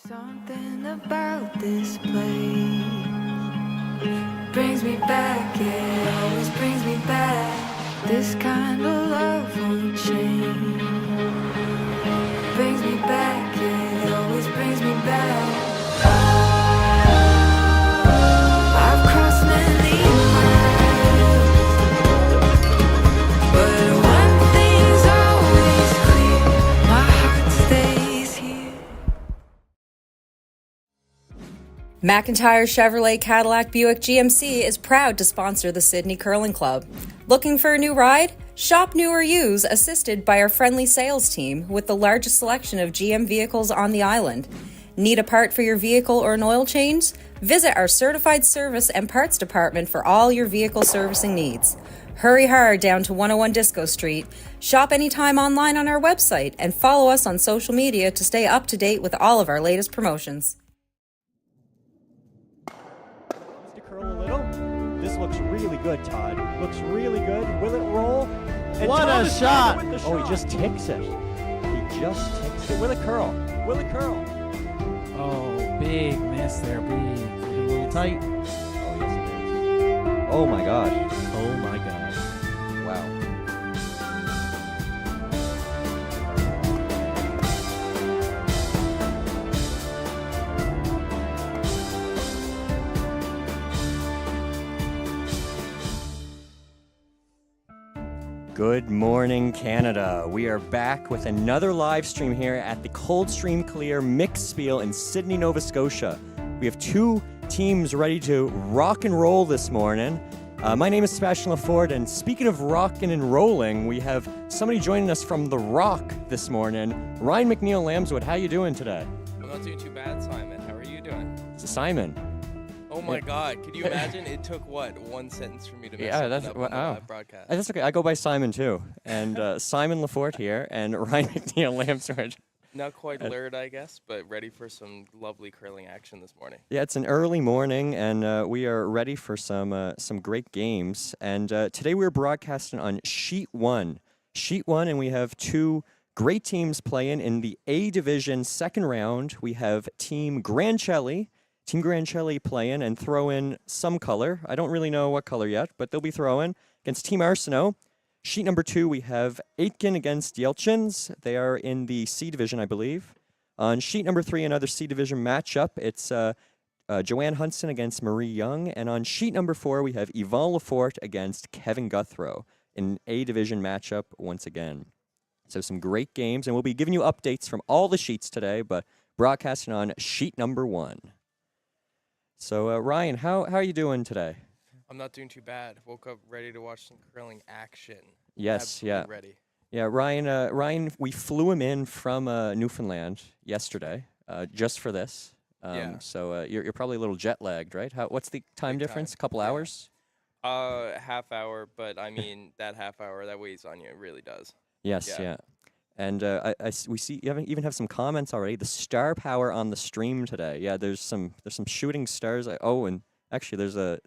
Something about this place brings me back, it always brings me back. This kind of love won't change. Brings me back, it always brings me back. I've crossed many miles, but one thing's always clear, my heart stays here. McIntyre Chevrolet Cadillac Buick GMC is proud to sponsor the Sydney Curling Club. Looking for a new ride? Shop new or use, assisted by our friendly sales team with the largest selection of GM vehicles on the island. Need a part for your vehicle or an oil change? Visit our certified service and parts department for all your vehicle servicing needs. Hurry hard down to 101 Disco Street. Shop anytime online on our website and follow us on social media to stay up to date with all of our latest promotions. Curl a little. This looks really good, Todd. Looks really good. Will it roll? And What Todd a is shot. with the shot! Oh, he just ticks it. He just ticks it. Will it curl? Will it curl? Oh, big miss there, big. A little tight. Oh, yes it is. Oh my gosh. Oh my gosh. Wow. Good morning, Canada. We are back with another live stream here at the Coldstream Clear Mixed Spiel in Sydney, Nova Scotia. We have two teams ready to rock and roll this morning. My name is Sebastian Laforde, and speaking of rocking and rolling, we have somebody joining us from The Rock this morning. Ryan McNeil Lambswood, how you doing today? I'm not doing too bad, Simon. How are you doing? Simon. Oh my God! Could you imagine? It took what, one sentence for me to mess Yeah, something that's up on the wow. live broadcast. That's okay. I go by Simon too, and Simon Laforde here, and Ryan McNeil Lambswood. Not quite lured, I guess, but ready for some lovely curling action this morning. Yeah, it's an early morning, and we are ready for some great games. And today we're broadcasting on Sheet 1. Sheet 1, and we have two great teams playing in the A Division second round. We have Team Granchelli playing and throw in some color. I don't really know what color yet, but they'll be throwing against Team Arseneau. Sheet number 2, we have Aitken against Yelchins. They are in the C Division, I believe. On sheet number 3, another C Division matchup. It's Joanne Hunson against Marie Young. And on sheet number 4, we have Yvonne Lafort against Kevin Guthrow in A Division matchup once again. So some great games, and we'll be giving you updates from all the sheets today, but broadcasting on sheet number 1. So, Ryan, how are you doing today? I'm not doing too bad. Woke up ready to watch some curling action. Yes, Absolutely yeah. ready. Yeah, Ryan, we flew him in from Newfoundland yesterday just for this. Yeah. So you're probably a little jet lagged, right? What's the time Big difference? time. A couple Yeah. hours? Half hour, but I mean, that half hour, that weighs on you. It really does. Yes, Yeah. yeah. And we see you even have some comments already. The star power on the stream today. Yeah, there's some shooting stars. And actually there's a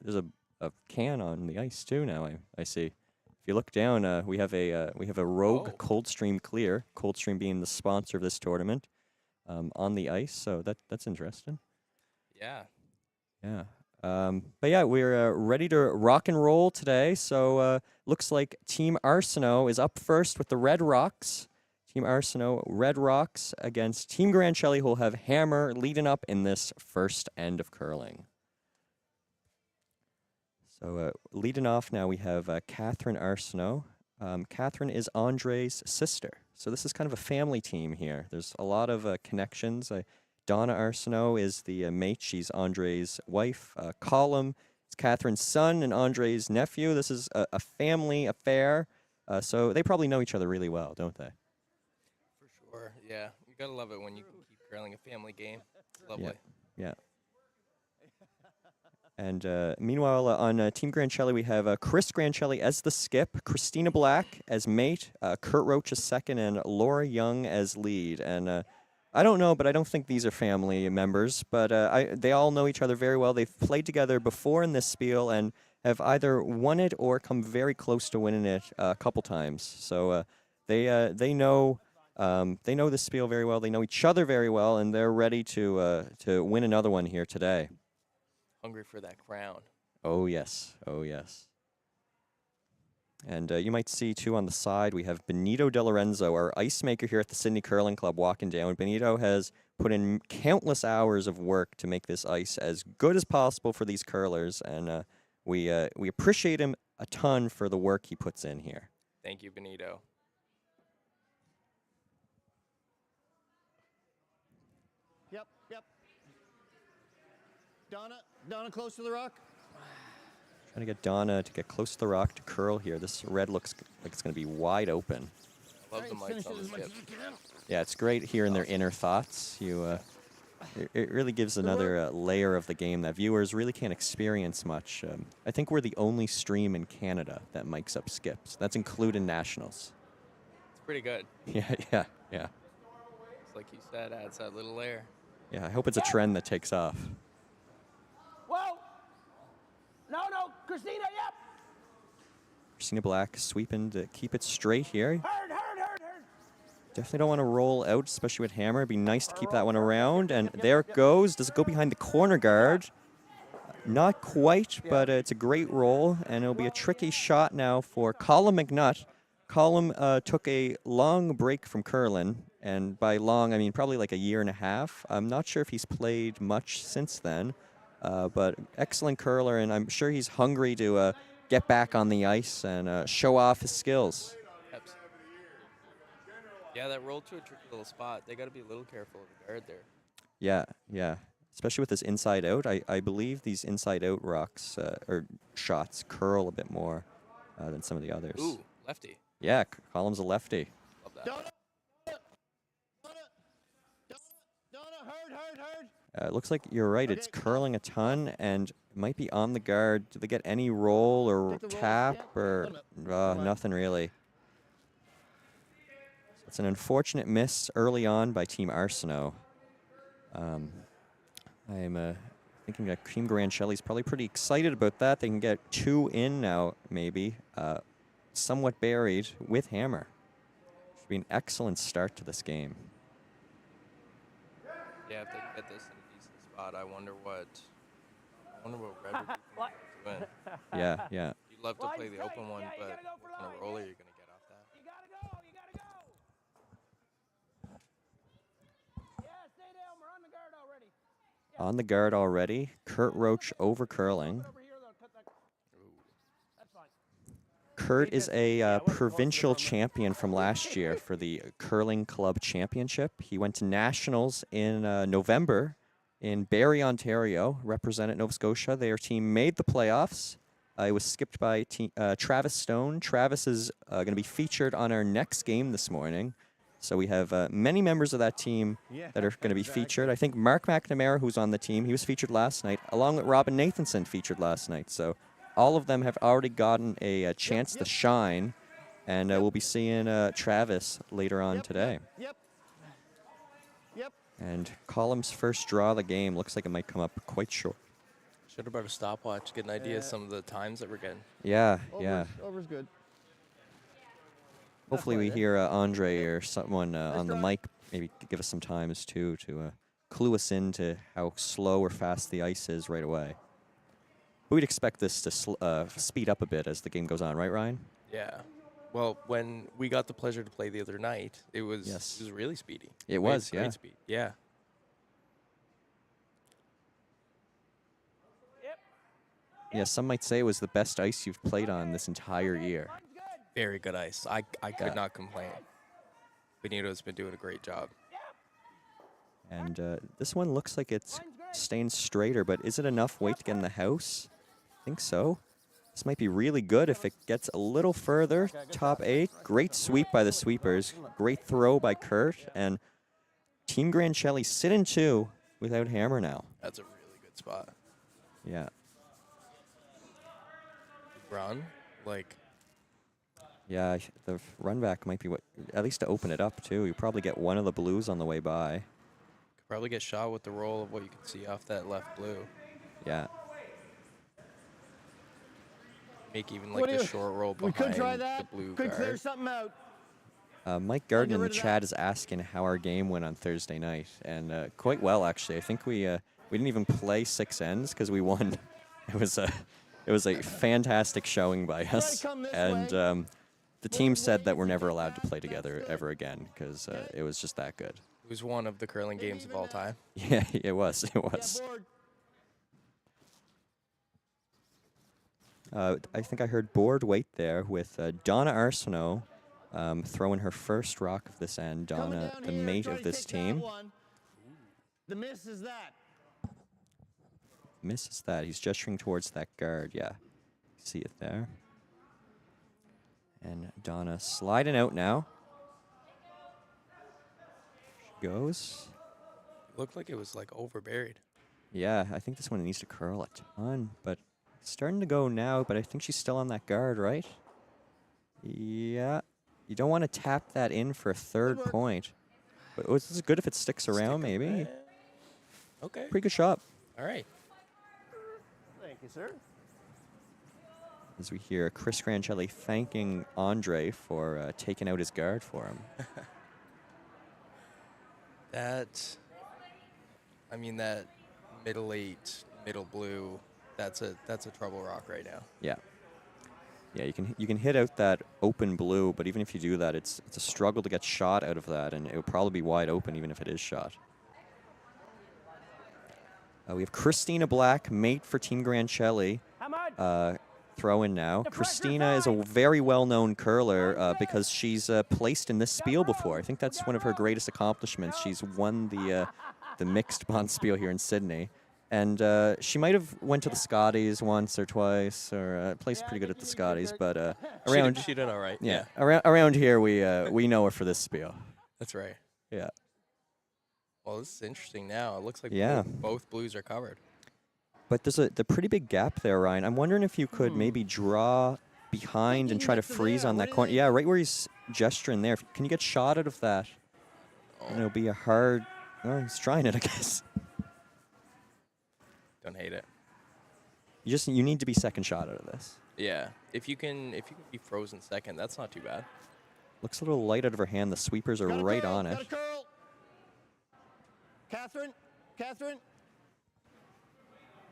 can on the ice too now. I see. If you look down, we have a Rogue Coldstream Clear. Coldstream being the sponsor of this tournament, on the ice. So that's interesting. Yeah. Yeah. But yeah, we're ready to rock and roll today. So looks like Team Arseneau is up first with the Red Rocks. Team Arseneau, Red Rocks against Team Granchelli, who will have Hammer leading up in this first end of curling. So leading off now, we have Catherine Arseneau. Catherine is Andre's sister. So this is kind of a family team here. There's a lot of connections. Donna Arseneau is the mate. She's Andre's wife. Colum is Catherine's son and Andre's nephew. This is a family affair. So they probably know each other really well, don't they? For sure. Yeah. You got to love it when you can keep curling a family game. It's lovely. Yeah. And meanwhile, on Team Granchelli, we have Chris Granchelli as the skip, Christina Black as mate, Kurt Roach as second, and Laura Young as lead. And I don't know, but I don't think these are family members. But they all know each other very well. They've played together before in this spiel and have either won it or come very close to winning it a couple times. So they know They know the Spiel very well. They know each other very well, and they're ready to win another one here today. Hungry for that crown. Oh, yes. Oh, yes. And you might see, too, on the side, we have Benito De Lorenzo, our ice maker here at the Sydney Curling Club, walking down. Benito has put in countless hours of work to make this ice as good as possible for these curlers, and we appreciate him a ton for the work he puts in here. Thank you, Benito. Yep. Donna, close to the rock. Trying to get Donna to get close to the rock to curl here. This red looks like it's going to be wide open. Love the mics on the skip. Yeah, it's great hearing their inner thoughts. It really gives another layer of the game that viewers really can't experience much. I think we're the only stream in Canada that mics up skips. That's including nationals. It's pretty good. Yeah. It's like you said, adds that little layer. Yeah, I hope it's a trend that takes off. Whoa! No, Christina, yep! Christina Black sweeping to keep it straight here. Heard. Definitely don't want to roll out, especially with hammer. It'd be nice to keep that one around. And there it goes. Does it go behind the corner guard? Not quite, but it's a great roll. And it'll be a tricky shot now for Colin McNutt. Colin took a long break from curling. And by long, I mean probably like a year and a half. I'm not sure if he's played much since then. But excellent curler, and I'm sure he's hungry to get back on the ice and show off his skills. Yeah, that rolled to a tricky little spot. They got to be a little careful of the guard there. Yeah. Especially with this inside out. I believe these inside out rocks or shots curl a bit more than some of the others. Ooh, lefty. Yeah, Colin's a lefty. Love that. Donna, heard. It looks like you're right. It's curling a ton and might be on the guard. Do they get any roll or Get the roll, tap yeah. or nothing really? It's an unfortunate miss early on by Team Arseneau. I'm thinking that Team Granchelli's probably pretty excited about that. They can get 2 in now, maybe. Somewhat buried with hammer. Should be an excellent start to this game. Yeah, if they can get this in a decent spot, I wonder what Red would be thinking to win. Yeah. You'd love to play the open one, but what kind of roller you're going to get off that? You gotta go. Yeah, stay down. We're on the guard already. On the guard already. Kurt Roach over curling. Over here, though. Cut that. That's fine. Kurt is a provincial champion from last year for the Curling Club Championship. He went to nationals in November in Barrie, Ontario, represented Nova Scotia. Their team made the playoffs. It was skipped by Travis Stone. Travis is going to be featured on our next game this morning. So we have many members of that team that are going to be featured. I think Mark McNamara, who's on the team, he was featured last night, along with Robin Nathanson featured last night. So all of them have already gotten a chance to shine, and we'll be seeing Travis later on today. Yep. And Column's first draw of the game looks like it might come up quite short. Should have brought a stopwatch, get an idea of some of the times that we're getting. Yeah. Over's good. Hopefully we hear Andre or someone on the mic maybe give us some times too to clue us into how slow or fast the ice is right away. We'd expect this to speed up a bit as the game goes on, right, Ryan? Yeah. Well, when we got the pleasure to play the other night, it was really speedy. It was, great yeah. Speed. Yeah. Yeah, some might say it was the best ice you've played on this entire year. Very good ice. I could not complain. Benito's been doing a great job. And this one looks like it's staying straighter, but is it enough weight to get in the house? I think so. This might be really good if it gets a little further. Top 8. Great sweep by the sweepers. Great throw by Kurt. And Team Granchelli sit in 2 without hammer now. That's a really good spot. Yeah. Run, Yeah, the run back might be what, at least to open it up too. You probably get one of the blues on the way by. could probably get shot with the roll of what you can see off that left blue. Yeah. Make even What like do the you- short roll We behind could try that. the blue Could clear guard. something out. Mike Garden in the chat is asking how our game went on Thursday night, and quite well actually. I think we didn't even play 6 ends because we won. It was a fantastic showing by us, and the team said that we're never allowed to play together ever again because it was just that good. It was one of the curling games of all time. Yeah, it was. It was. I think I heard board weight there with Donna Arseneau throwing her first rock of this end. Donna, the mate of this team. The miss is that. Misses that. He's gesturing towards that guard. Yeah. See it there. And Donna sliding out now. She goes. Looked like it was like overburied. Yeah, I think this one needs to curl a ton, but it's starting to go now, but I think she's still on that guard, right? Yeah. You don't want to tap that in for a third point. But this is good if it sticks around, maybe. Okay. Pretty good shot. All right. Thank you, sir. As we hear Chris Granchelli thanking Andre for taking out his guard for him. That middle 8, middle blue, that's a trouble rock right now. Yeah. Yeah, you can hit out that open blue, but even if you do that, it's a struggle to get shot out of that, and it will probably be wide open even if it is shot. We have Christina Black, mate for Team Granchelli, throw in now. Christina is a very well-known curler because she's placed in this Spiel before. I think that's one of her greatest accomplishments. She's won the mixed bond Spiel here in Sydney. And she might have went to the Scotties once or twice, or placed pretty good at the Scotties. But around she did all right. Yeah, around here we know her for this Spiel. That's right. Yeah. Well, this is interesting now. It looks like Yeah. both blues are covered. But there's a pretty big gap there, Ryan. I'm wondering if you could maybe draw behind and try to freeze on that corner. Yeah, right where he's gesturing there. Can you get shot out of that? Oh. And it'll be a hard. Oh, he's trying it, I guess. Don't hate it. You need to be second shot out of this. Yeah. If you can be frozen second, that's not too bad. Looks a little light out of her hand. The sweepers are right on it. Catherine.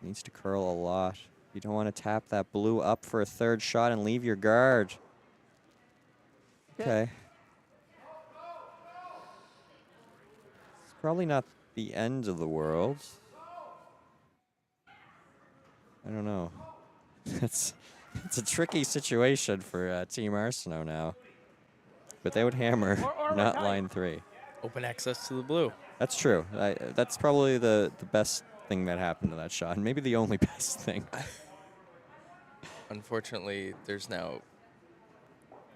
Needs to curl a lot. You don't want to tap that blue up for a third shot and leave your guard. Okay. It's probably not the end of the world. I don't know. It's a tricky situation for Team Arseneau now. But they would hammer, not line 3. Open access to the blue. That's true. That's probably the best thing that happened to that shot, and maybe the only best thing. Unfortunately, there's now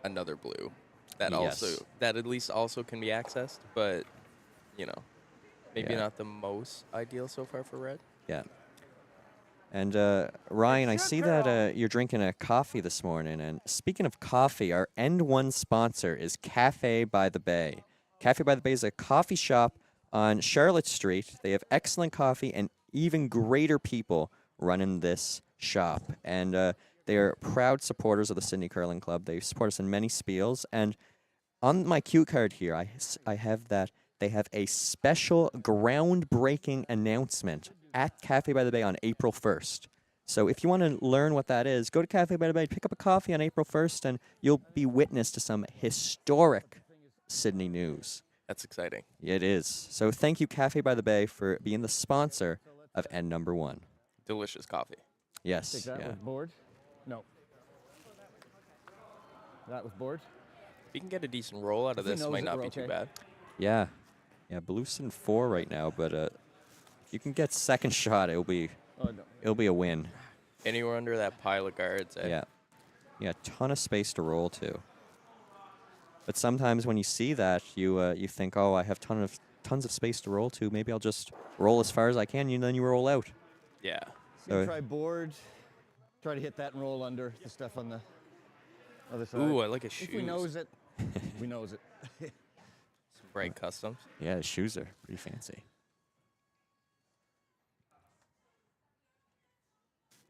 another blue that Yes. that at least also can be accessed, but maybe Yeah. not the most ideal so far for red. Yeah. And Ryan, I see that you're drinking a coffee this morning. And speaking of coffee, our End One sponsor is Cafe by the Bay. Cafe by the Bay is a coffee shop on Charlotte Street. They have excellent coffee and even greater people running this shop. And they are proud supporters of the Sydney Curling Club. They support us in many spiels. And on my cue card here, I have that they have a special groundbreaking announcement at Cafe by the Bay on April 1st. So if you want to learn what that is, go to Cafe by the Bay, pick up a coffee on April 1st, and you'll be witness to some historic Sydney news. That's exciting. It is. So thank you, Cafe by the Bay, for being the sponsor of End Number 1. Delicious coffee. Yes. Take that Yeah. with board. No. That was board. If you can get a decent roll out of If he this, it knows might it, not we're be too okay. bad. Yeah. Yeah. Blue's in 4 right now, but if you can get second shot, it'll be Oh no. a win. Anywhere under that pile of guards. Yeah. Yeah. Ton of space to roll to. But sometimes when you see that, you think, oh, I have tons of space to roll to. Maybe I'll just roll as far as I can, and then you roll out. Yeah. So Try board. Try to hit that and roll under the stuff on the other side. Ooh, I like his If we shoes. knows it, we knows it. Some bright customs. yeah, the shoes are pretty fancy.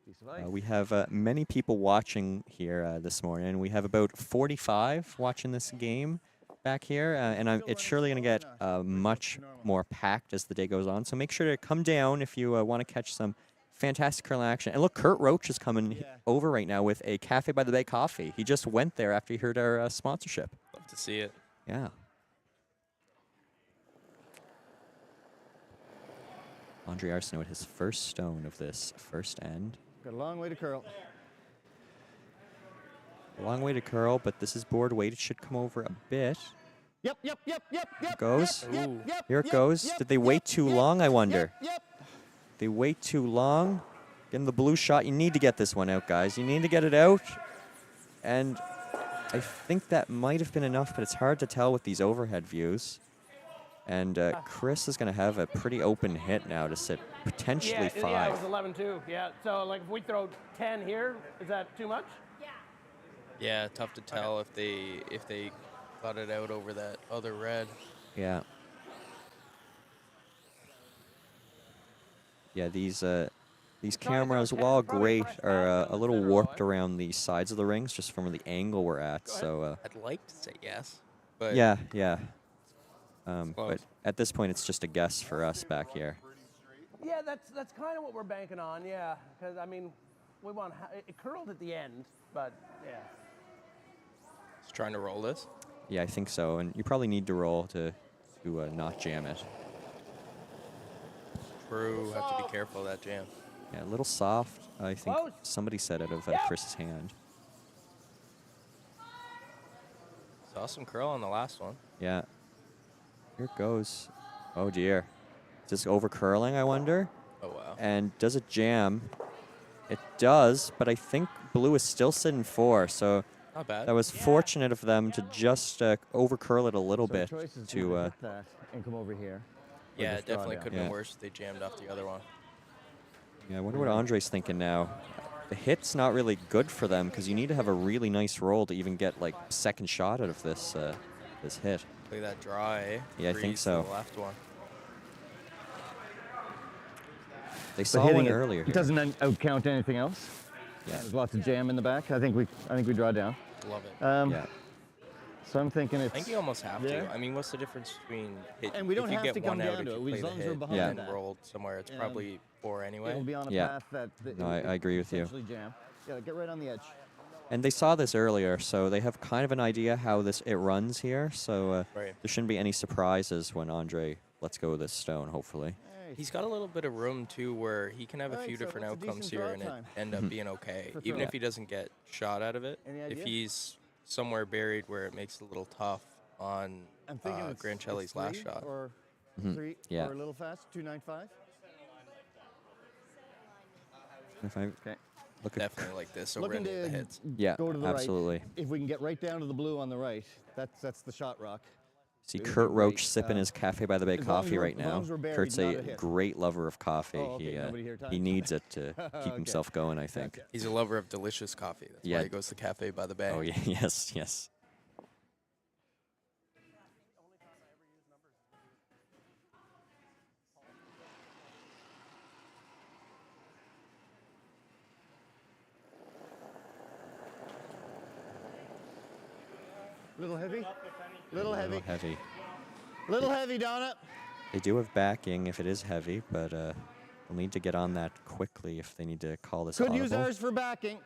Piece of ice. We have many people watching here this morning. We have about 45 watching this game. back here, and it's surely going to get much more packed as the day goes on. So make sure to come down if you want to catch some fantastic curling action. And look, Kurt Roach is coming over right now with a Cafe by the Bay coffee. He just went there after he heard our sponsorship. Love to see it. Yeah. Andre Arseneau at his first stone of this first end. Got a long way to curl. A long way to curl, but this is board weight. It should come over a bit. Yep. It goes. Yep. Here it goes. Did they wait too long, I wonder? Yep. They wait too long. Getting the blue shot. You need to get this one out, guys. You need to get it out. And I think that might have been enough, but it's hard to tell with these overhead views. And Chris is going to have a pretty open hit now to sit potentially 5. Yeah, it was 11-2. Yeah, so like if we throw 10 here, is that too much? Yeah, tough to tell if they got it out over that other red. Yeah. Yeah, these cameras, while great, are a little warped around the sides of the rings just from the angle we're at. So. I'd like to say yes, but Yeah. But at this point, it's just a guess for us back here. Yeah, that's kind of what we're banking on. Yeah, because I mean, we want it curled at the end, but yeah. just trying to roll this. Yeah, I think so. And you probably need to roll to not jam it. True, have to be careful of that jam. Yeah, a little soft. I think Close. somebody said out of Chris's hand. Saw some curl on the last one. Yeah. Here it goes. Oh dear. Is this over curling, I wonder? Oh wow. And does it jam? It does, but I think blue is still sitting 4, so Not bad. that was fortunate of them to just over curl it a little So bit choice is to hit that and come over here. Or Yeah, it just draw definitely down. could have Yeah. been worse if they jammed off the other one. Yeah, I wonder what Andre's thinking now. The hit's not really good for them because you need to have a really nice roll to even get like second shot out of this this hit. Look at that draw, eh? Yeah, I think Breeze to so. The left one. They But saw hitting one it, earlier. It here. doesn't outcount anything else. Yeah. There's lots of jam in the back. I think we draw down. Love it. Yeah. So I'm thinking I it's. think you almost have Yeah. to. I mean, what's the difference between hit? And we don't if you have get to come one out, down if to you it, play as the long as we're hit behind and that. rolled somewhere, it's Um, probably 4 anyway. It'll be on a Yeah. path that. No, I agree with you. essentially jam. Yeah, get right on the edge. And they saw this earlier, so they have kind of an idea how it runs here. So Right. there shouldn't be any surprises when Andre lets go of this stone, hopefully. Hey, He's got a little bit of room too, where he can have a Alright, few so different that's a outcomes decent here draw and it time. end up being okay, For even throw. if he doesn't get shot out of it. Any If idea? he's somewhere buried where it makes it a little tough on I'm thinking it's Granchelli's last 3 shot. Or 3 Yeah. or a little fast. 295. If I Okay. look at Definitely like this over Looking any of the to hits. Yeah, go to the absolutely. right. If we can get right down to the blue on the right, that's the shot rock. See It would be Kurt Roach great. sipping his Cafe by the Bay as long as coffee we're- right as long now. as we're buried, Kurt's not a a hit. great lover of coffee. Oh, okay, nobody here He typed. needs it to keep Okay. himself going, I think. Gotcha. He's a lover of delicious coffee. That's Yeah. why he goes to Cafe by the Bay. Oh, yeah, yes. Little heavy. Little A heavy. little heavy. Little heavy, Donna. They do have backing if it is heavy, but they'll need to get on that quickly if they need to call this Could audible. use ours for backing.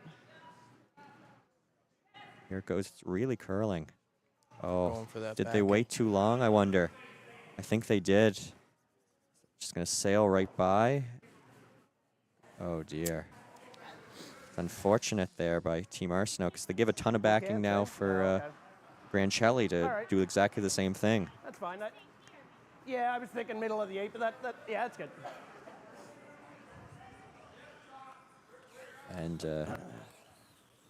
Here it goes. It's really curling. Oh, Going for that did they backing. wait too long? I wonder. I think they did. Just going to sail right by. Oh, dear. It's unfortunate there by Team Arseneau because they give a ton of backing now for Granchelli to All right. do exactly the same thing. That's fine. Yeah, I was thinking middle of the 8, but yeah, that's good. And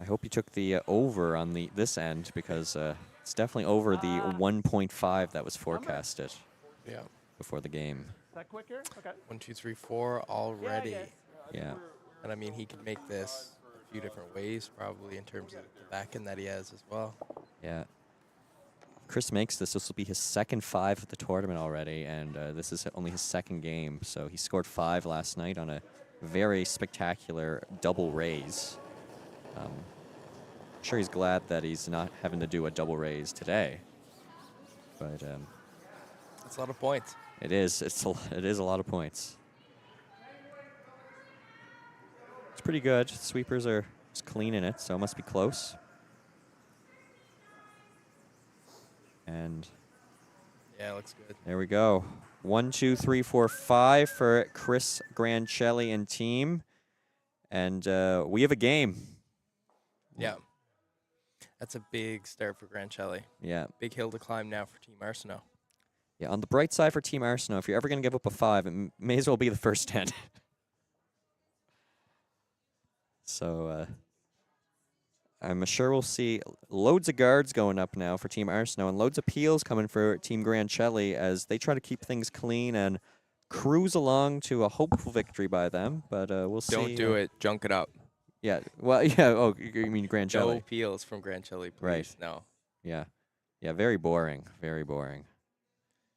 I hope you took the over on this end because it's definitely over the 1.5 that was forecasted Yeah. before the game. Is that quicker? Okay. 1, 2, 3, 4 already. guess. Yeah. And I mean, he could make this a few different ways, probably in terms of the backing that he has as well. Yeah. Chris makes this. This will be his second 5 at the tournament already, and this is only his second game. So he scored 5 last night on a very spectacular double raise. I'm sure he's glad that he's not having to do a double raise today. but That's a lot of points. it is. It is a lot of points. It's pretty good. Sweepers are just cleaning it, so it must be close. And Yeah, looks good. there we go. 1, 2, 3, 4, 5 for Chris Granchelli and team. And we have a game. Yeah. That's a big start for Granchelli. Yeah. Big hill to climb now for Team Arseneau. Yeah, on the bright side for Team Arseneau, if you're ever going to give up a 5, it may as well be the first 10. So I'm sure we'll see loads of guards going up now for Team Arseneau and loads of peels coming for Team Granchelli as they try to keep things clean and cruise along to a hopeful victory by them. But we'll see. Don't do it. Junk it up. Yeah. Well, yeah. Oh, you mean Granchelli? No peels from Granchelli, please. Right. No. Yeah. Yeah, very boring. Very boring.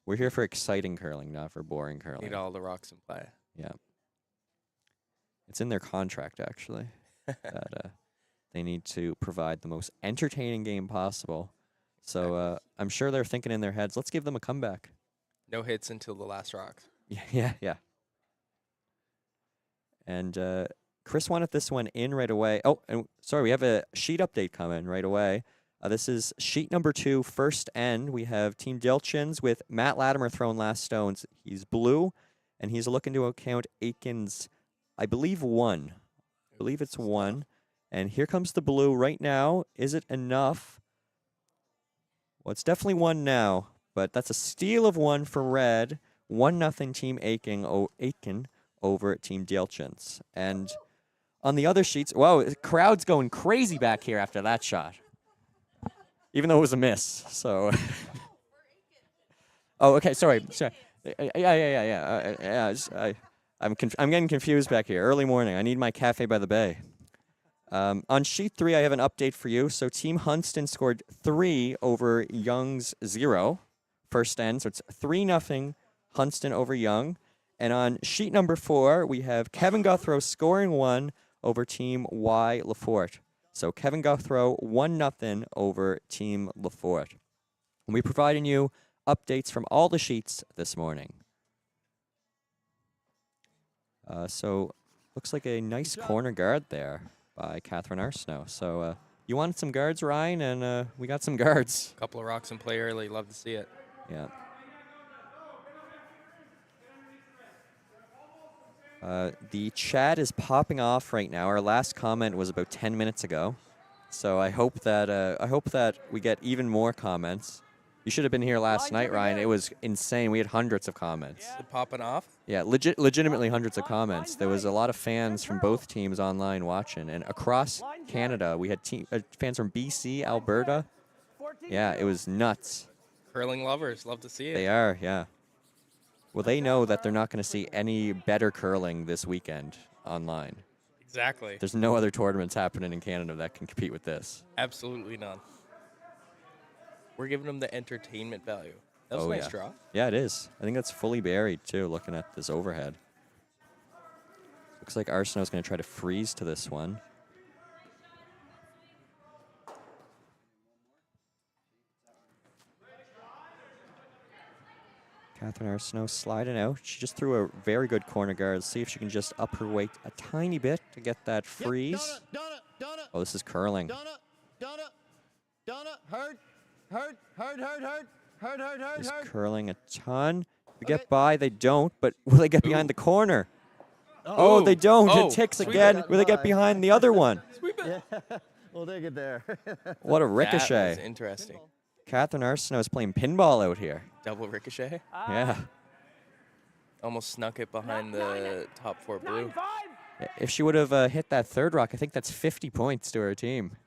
We're here for exciting curling, not for boring curling. Need all the rocks in play. Yeah. It's in their contract, actually, that they need to provide the most entertaining game possible. So I'm sure they're thinking in their heads, let's give them a comeback. No hits until the last rocks. Yeah. And Chris wanted this one in right away. Oh, and sorry, we have a sheet update coming right away. This is sheet number 2, first end. We have Team Dilchins with Matt Latimer throwing last stones. He's blue, and he's looking to account Aiken's, I believe, 1. I believe it's 1. And here comes the blue right now. Is it enough? Well, it's definitely 1 now, but that's a steal of 1 for red. 1-0 Team Aiken over at Team Dilchins. And on the other sheets, wow, the crowd's going crazy back here after that shot. Even though it was a miss, so. Oh, okay, sorry. Yeah. I'm getting confused back here. Early morning. I need my cafe by the bay. On sheet 3, I have an update for you. So Team Hunston scored 3 over Young's 0, first end. So it's 3-0 Hunston over Young. And on sheet number 4, we have Kevin Guthrow scoring 1 over Team Y Lafort. So Kevin Guthrow 1-0 over Team Lafort. And we're providing you updates from all the sheets this morning. So looks like a nice corner guard there by Catherine Arseneau. So you wanted some guards, Ryan, and we got some guards. A couple of rocks in play early. Love to see it. Yeah. The chat is popping off right now. Our last comment was about 10 minutes ago, so I hope that we get even more comments. You should have been here last night, Ryan. It was insane. We had hundreds of comments. Is it popping off? Yeah, legitimately hundreds of comments. There was a lot of fans from both teams online watching, and across Canada, we had fans from BC, Alberta. Yeah, it was nuts. Curling lovers. Love to see it. They are, yeah. Well, they know that they're not going to see any better curling this weekend online. Exactly. There's no other tournaments happening in Canada that can compete with this. Absolutely none. We're giving them the entertainment value. That was a nice draw. Yeah, it is. I think that's fully buried, too, looking at this overhead. Looks like Arseneau's going to try to freeze to this one. Catherine Arseneau sliding out. She just threw a very good corner guard. Let's see if she can just up her weight a tiny bit to get that freeze. Oh, this is curling. Is curling a ton. They get by, they don't, but will they get behind the corner? Oh, they don't. It ticks again. Will they get behind the other one? Sweep it. Yeah, we'll take it there. What a That ricochet. was interesting. Catherine Arseneau is playing pinball out here. Double ricochet. Yeah. Almost snuck it behind the top 4 blue. If she would have hit that third rock, I think that's 50 points to her team.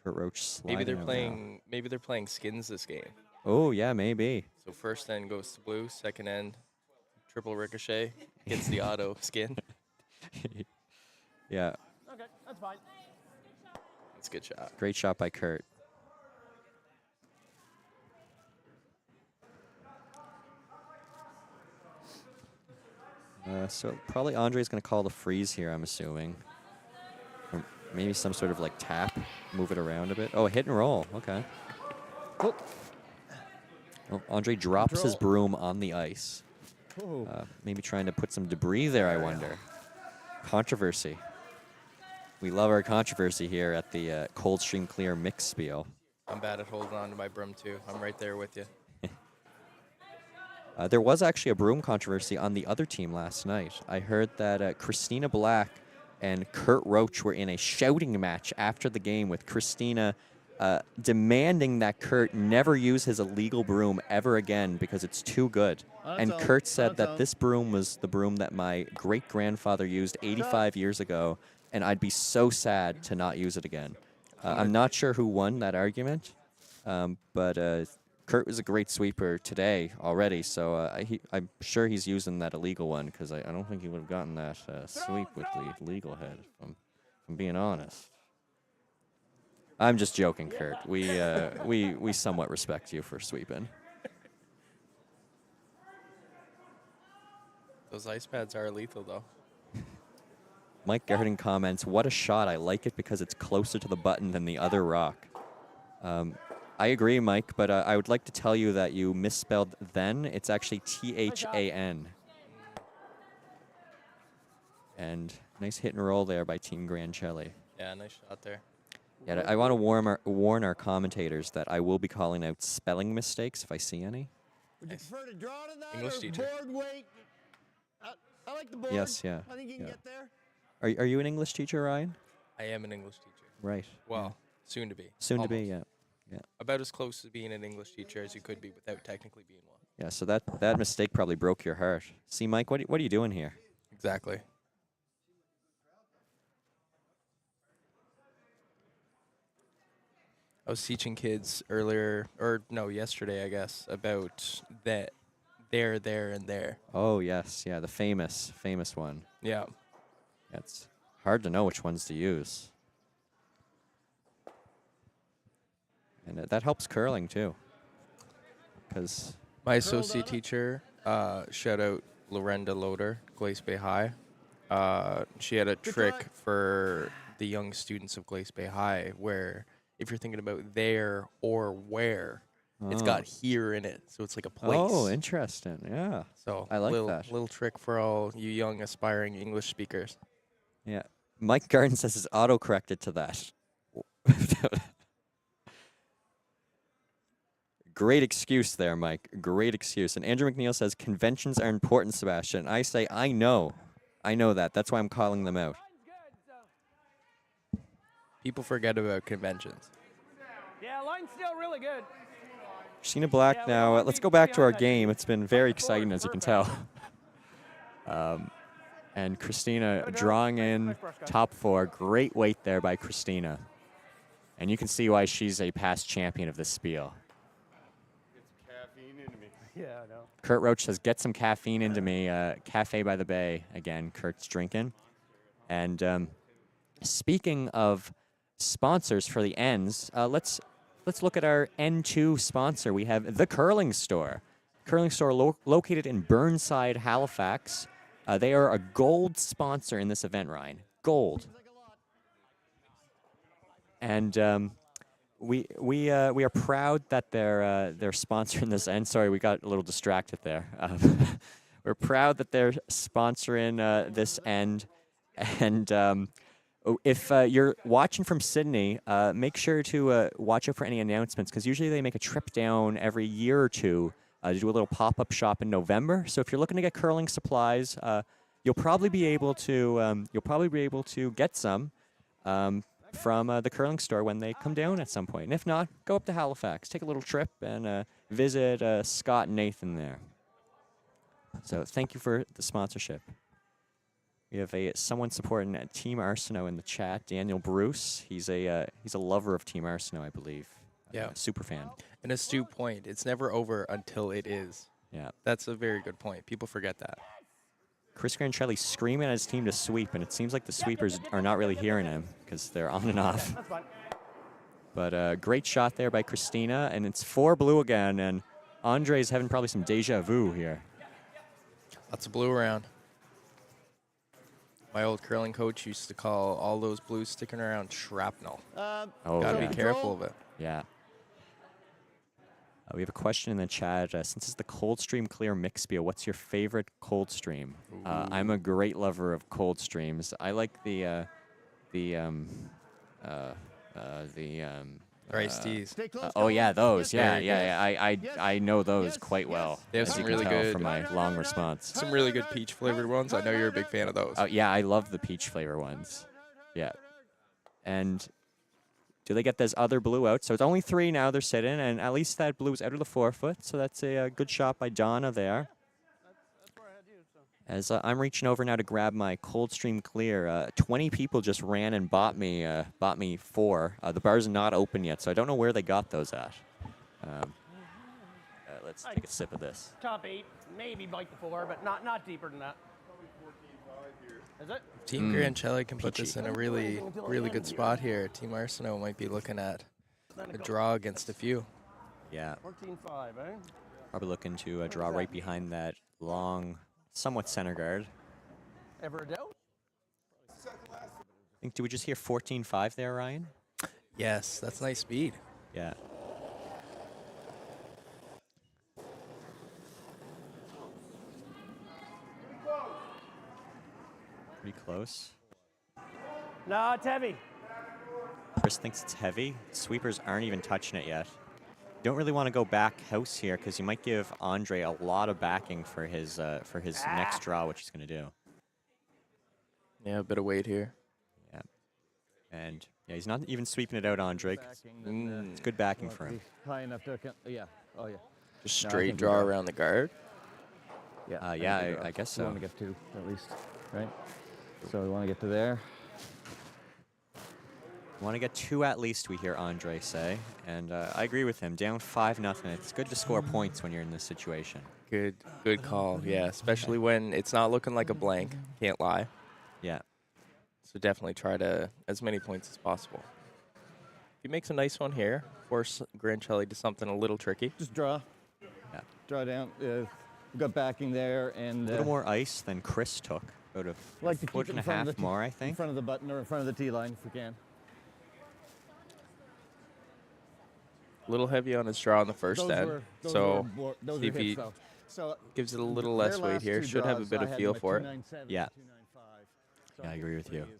Kurt Roach sliding Maybe they're out playing. Maybe they're playing skins this game. now. Oh yeah, maybe. So first end goes to blue. Second end, triple ricochet gets the auto skin. Yeah, Okay, that's fine. That's a good shot. great shot by Kurt. So probably Andre's going to call the freeze here, I'm assuming. Or maybe some sort of like tap, move it around a bit. Oh, a hit and roll. Okay. Oh. Well, Andre drops his broom on the ice. Maybe trying to put some debris there, I wonder. Controversy. We love our controversy here at the Coldstream Clear mix Spiel. I'm bad at holding on to my broom, too. I'm right there with you. There was actually a broom controversy on the other team last night. I heard that Christina Black and Kurt Roach were in a shouting match after the game, with Christina demanding that Kurt never use his illegal broom ever again because it's too good. And Kurt said that this broom was the broom that my great-grandfather used 85 years ago, and I'd be so sad to not use it again. I'm not sure who won that argument, but Kurt was a great sweeper today already, so I'm sure he's using that illegal one, because I don't think he would have gotten that sweep with the legal head, if I'm being honest. I'm just joking, Kurt. We somewhat respect you for sweeping. Those ice pads are lethal, though. Mike Garden comments, "What a shot. I like it because it's closer to the button than the other rock." I agree, Mike, but I would like to tell you that you misspelled then. It's actually T-H-A-N. And nice hit and roll there by Team Granchelli. Yeah, nice shot there. Yeah, I want to warn our commentators that I will be calling out spelling mistakes if I see any. Would you prefer to draw to that English or teacher. board weight? I like the board. Yes, yeah. I think you can get there. Are you an English teacher, Ryan? I am an English teacher. Right. Well, soon to be. Soon to be, Almost. yeah. About as close to being an English teacher as you could be without technically being one. Yeah, so that mistake probably broke your heart. See, Mike, what are you doing here? Exactly. I was teaching kids yesterday, I guess, about that there, and there. Oh, yes, yeah, the famous one. Yeah. It's hard to know which ones to use. And that helps curling, too. Because My associate teacher, shout out Lorenda Loader, Glace Bay High. She had a trick for the young students of Glace Bay High where if you're thinking about there or where, it's got here in it. So it's like a place. Oh, interesting. Yeah. So I like that. Little trick for all you young aspiring English speakers. Yeah. Mike Garden says it's auto-corrected to that. Great excuse there, Mike. Great excuse. And Andrew McNeil says, conventions are important, Sebastian. I say, I know. I know that. That's why I'm calling them out. People forget about conventions. Yeah, line's still really good. Christina Black now. Let's go back to our game. It's been very exciting, as you can tell. And Christina drawing in top four. Great weight there by Christina. And you can see why she's a past champion of this Spiel. Yeah, I know. Kurt Roach says, get some caffeine into me. Cafe by the Bay. Again, Kurt's drinking. And speaking of sponsors for the ends, let's look at our N2 sponsor. We have the Curling Store. Curling Store located in Burnside, Halifax. They are a gold sponsor in this event, Ryan. Gold. And we are proud that they're sponsoring this end. Sorry, we got a little distracted there. We're proud that they're sponsoring this end. And if you're watching from Sydney, make sure to watch out for any announcements, because usually they make a trip down every year or two to do a little pop-up shop in November. So if you're looking to get curling supplies, you'll probably be able to get some from the Curling Store when they come down at some point. And if not, go up to Halifax, take a little trip, and visit Scott and Nathan there. So thank you for the sponsorship. We have someone supporting Team Arseneau in the chat, Daniel Bruce. He's a lover of Team Arseneau, I believe. Yeah. Super fan. An astute point. It's never over until it is. Yeah. That's a very good point. People forget that. Chris Granchelli screaming at his team to sweep, and it seems like the sweepers are not really hearing him because they're on and off. That's fine. But great shot there by Christina, and it's 4 blue again, and Andre's having probably some deja vu here. Lots of blue around. My old curling coach used to call all those blues sticking around shrapnel. Oh, Gotta yeah. be careful of it. Yeah. We have a question in the chat. Since it's the Coldstream Clear mix Spiel, what's your favorite Coldstream? I'm a great lover of Coldstreams. I like the Iced teas. Stay close. oh yeah, those. Yeah, Very yeah, good. yeah. I know those quite well. They have as some you really can tell good- from my long response. Some really good peach flavored ones. I know you're a big fan of those. Oh yeah, I love the peach flavor ones. Yeah. And do they get this other blue out? So it's only 3 now they're sitting, and at least that blue's out of the forefoot. So that's a good shot by Donna there. As I'm reaching over now to grab my Coldstream Clear, 20 people just ran and bought me 4. The bar's not open yet, so I don't know where they got those at. Let's take a sip of this. Top 8, maybe bite the 4, but not deeper than that. Is it? Team Granchelli can put Peachy. this in a really, really good spot here. Team Arseneau might be looking at a draw against a few. Yeah, 14-5, eh? probably looking to draw right behind that long, somewhat center guard. Ever a doubt? I think, did we just hear 14-5 there, Ryan? Yes, that's nice speed. Yeah. Pretty close. No, it's heavy. Chris thinks it's heavy. Sweepers aren't even touching it yet. Don't really want to go back house here because you might give Andre a lot of backing for his next draw, which he's going to do. Yeah, a bit of weight here. Yeah. And yeah, he's not even sweeping it out, Andre. 'Cause it's good backing for him. High enough to account. Yeah. Oh, yeah. Just No, I straight think we draw got it. around the guard. Yeah. Yeah, think we're I up. guess We so. want to get 2 at least, right? So we want to get to there. Want to get 2 at least, we hear Andre say. And I agree with him. Down 5-0. It's good to score points when you're in this situation. Good call. Yeah, especially when it's not looking like a blank. Can't lie. Yeah. So definitely try to as many points as possible. If he makes a nice one here, force Granchelli to something a little tricky. Just draw. Yeah. Draw down. We've got backing there, and A little more ice than Chris took. About a like to foot keep it and in a front half of the more, I in think. front of the button or in front of the tee line if we can. A little heavy on his draw on the first end. So those see if were hits, he though. So gives it a little their less weight last here. 2 Should have a draws, bit I of had feel them at for it. 297, Yeah. 295. So Yeah, I agree with you. please.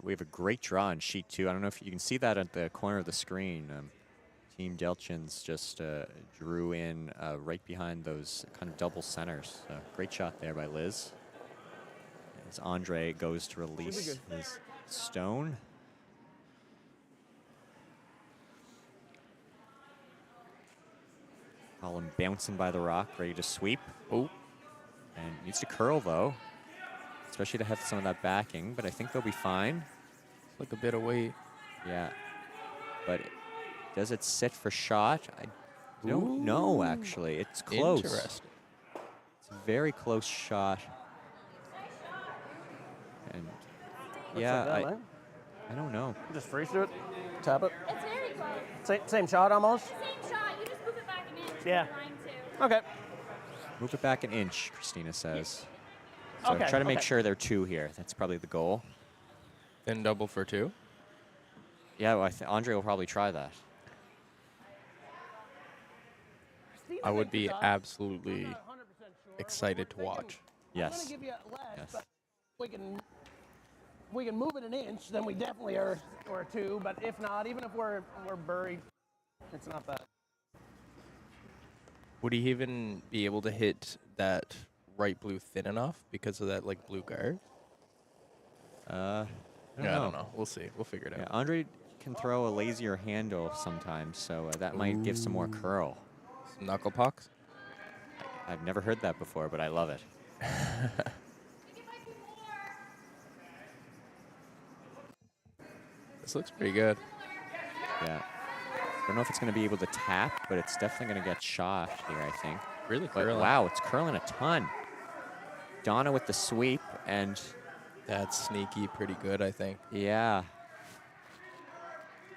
We have a great draw on sheet 2. I don't know if you can see that at the corner of the screen. Team Delchins just drew in right behind those kind of double centers. Great shot there by Liz. As Andre goes to release his stone. Colin bouncing by the rock, ready to sweep. Oh, And needs to curl, though. Especially to have some of that backing, but I think they'll be fine. like a bit of weight. Yeah. But does it sit for shot? I don't know, actually. It's close. Interesting. It's a very close shot. And yeah, I don't know. Just freeze through it. Tap it. It's very close. Same shot almost. Same shot. You just move it back an inch. Yeah. Line two. Okay. Move it back an inch, Christina says. So Okay, try to make okay. sure they're 2 here. That's probably the goal. Then double for 2. Yeah, well, Andre will probably try that. I would be absolutely excited to watch. I'm Yes. gonna give you less, Yes. but we can move it an inch, then we definitely are or 2. But if not, even if we're buried, it's not bad. Would he even be able to hit that right blue thin enough because of that like blue guard? I don't Yeah, know. I don't know. We'll see. We'll figure it Yeah, out. Andre can throw a lazier handle sometimes, so that might give some more curl. Some knuckle pucks. I've never heard that before, but I love it. This looks pretty good. Yeah. I don't know if it's going to be able to tap, but it's definitely going to get shot here, I think. Really But curling. wow, it's curling a ton. Donna with the sweep, and That's sneaky, pretty good, I think. yeah.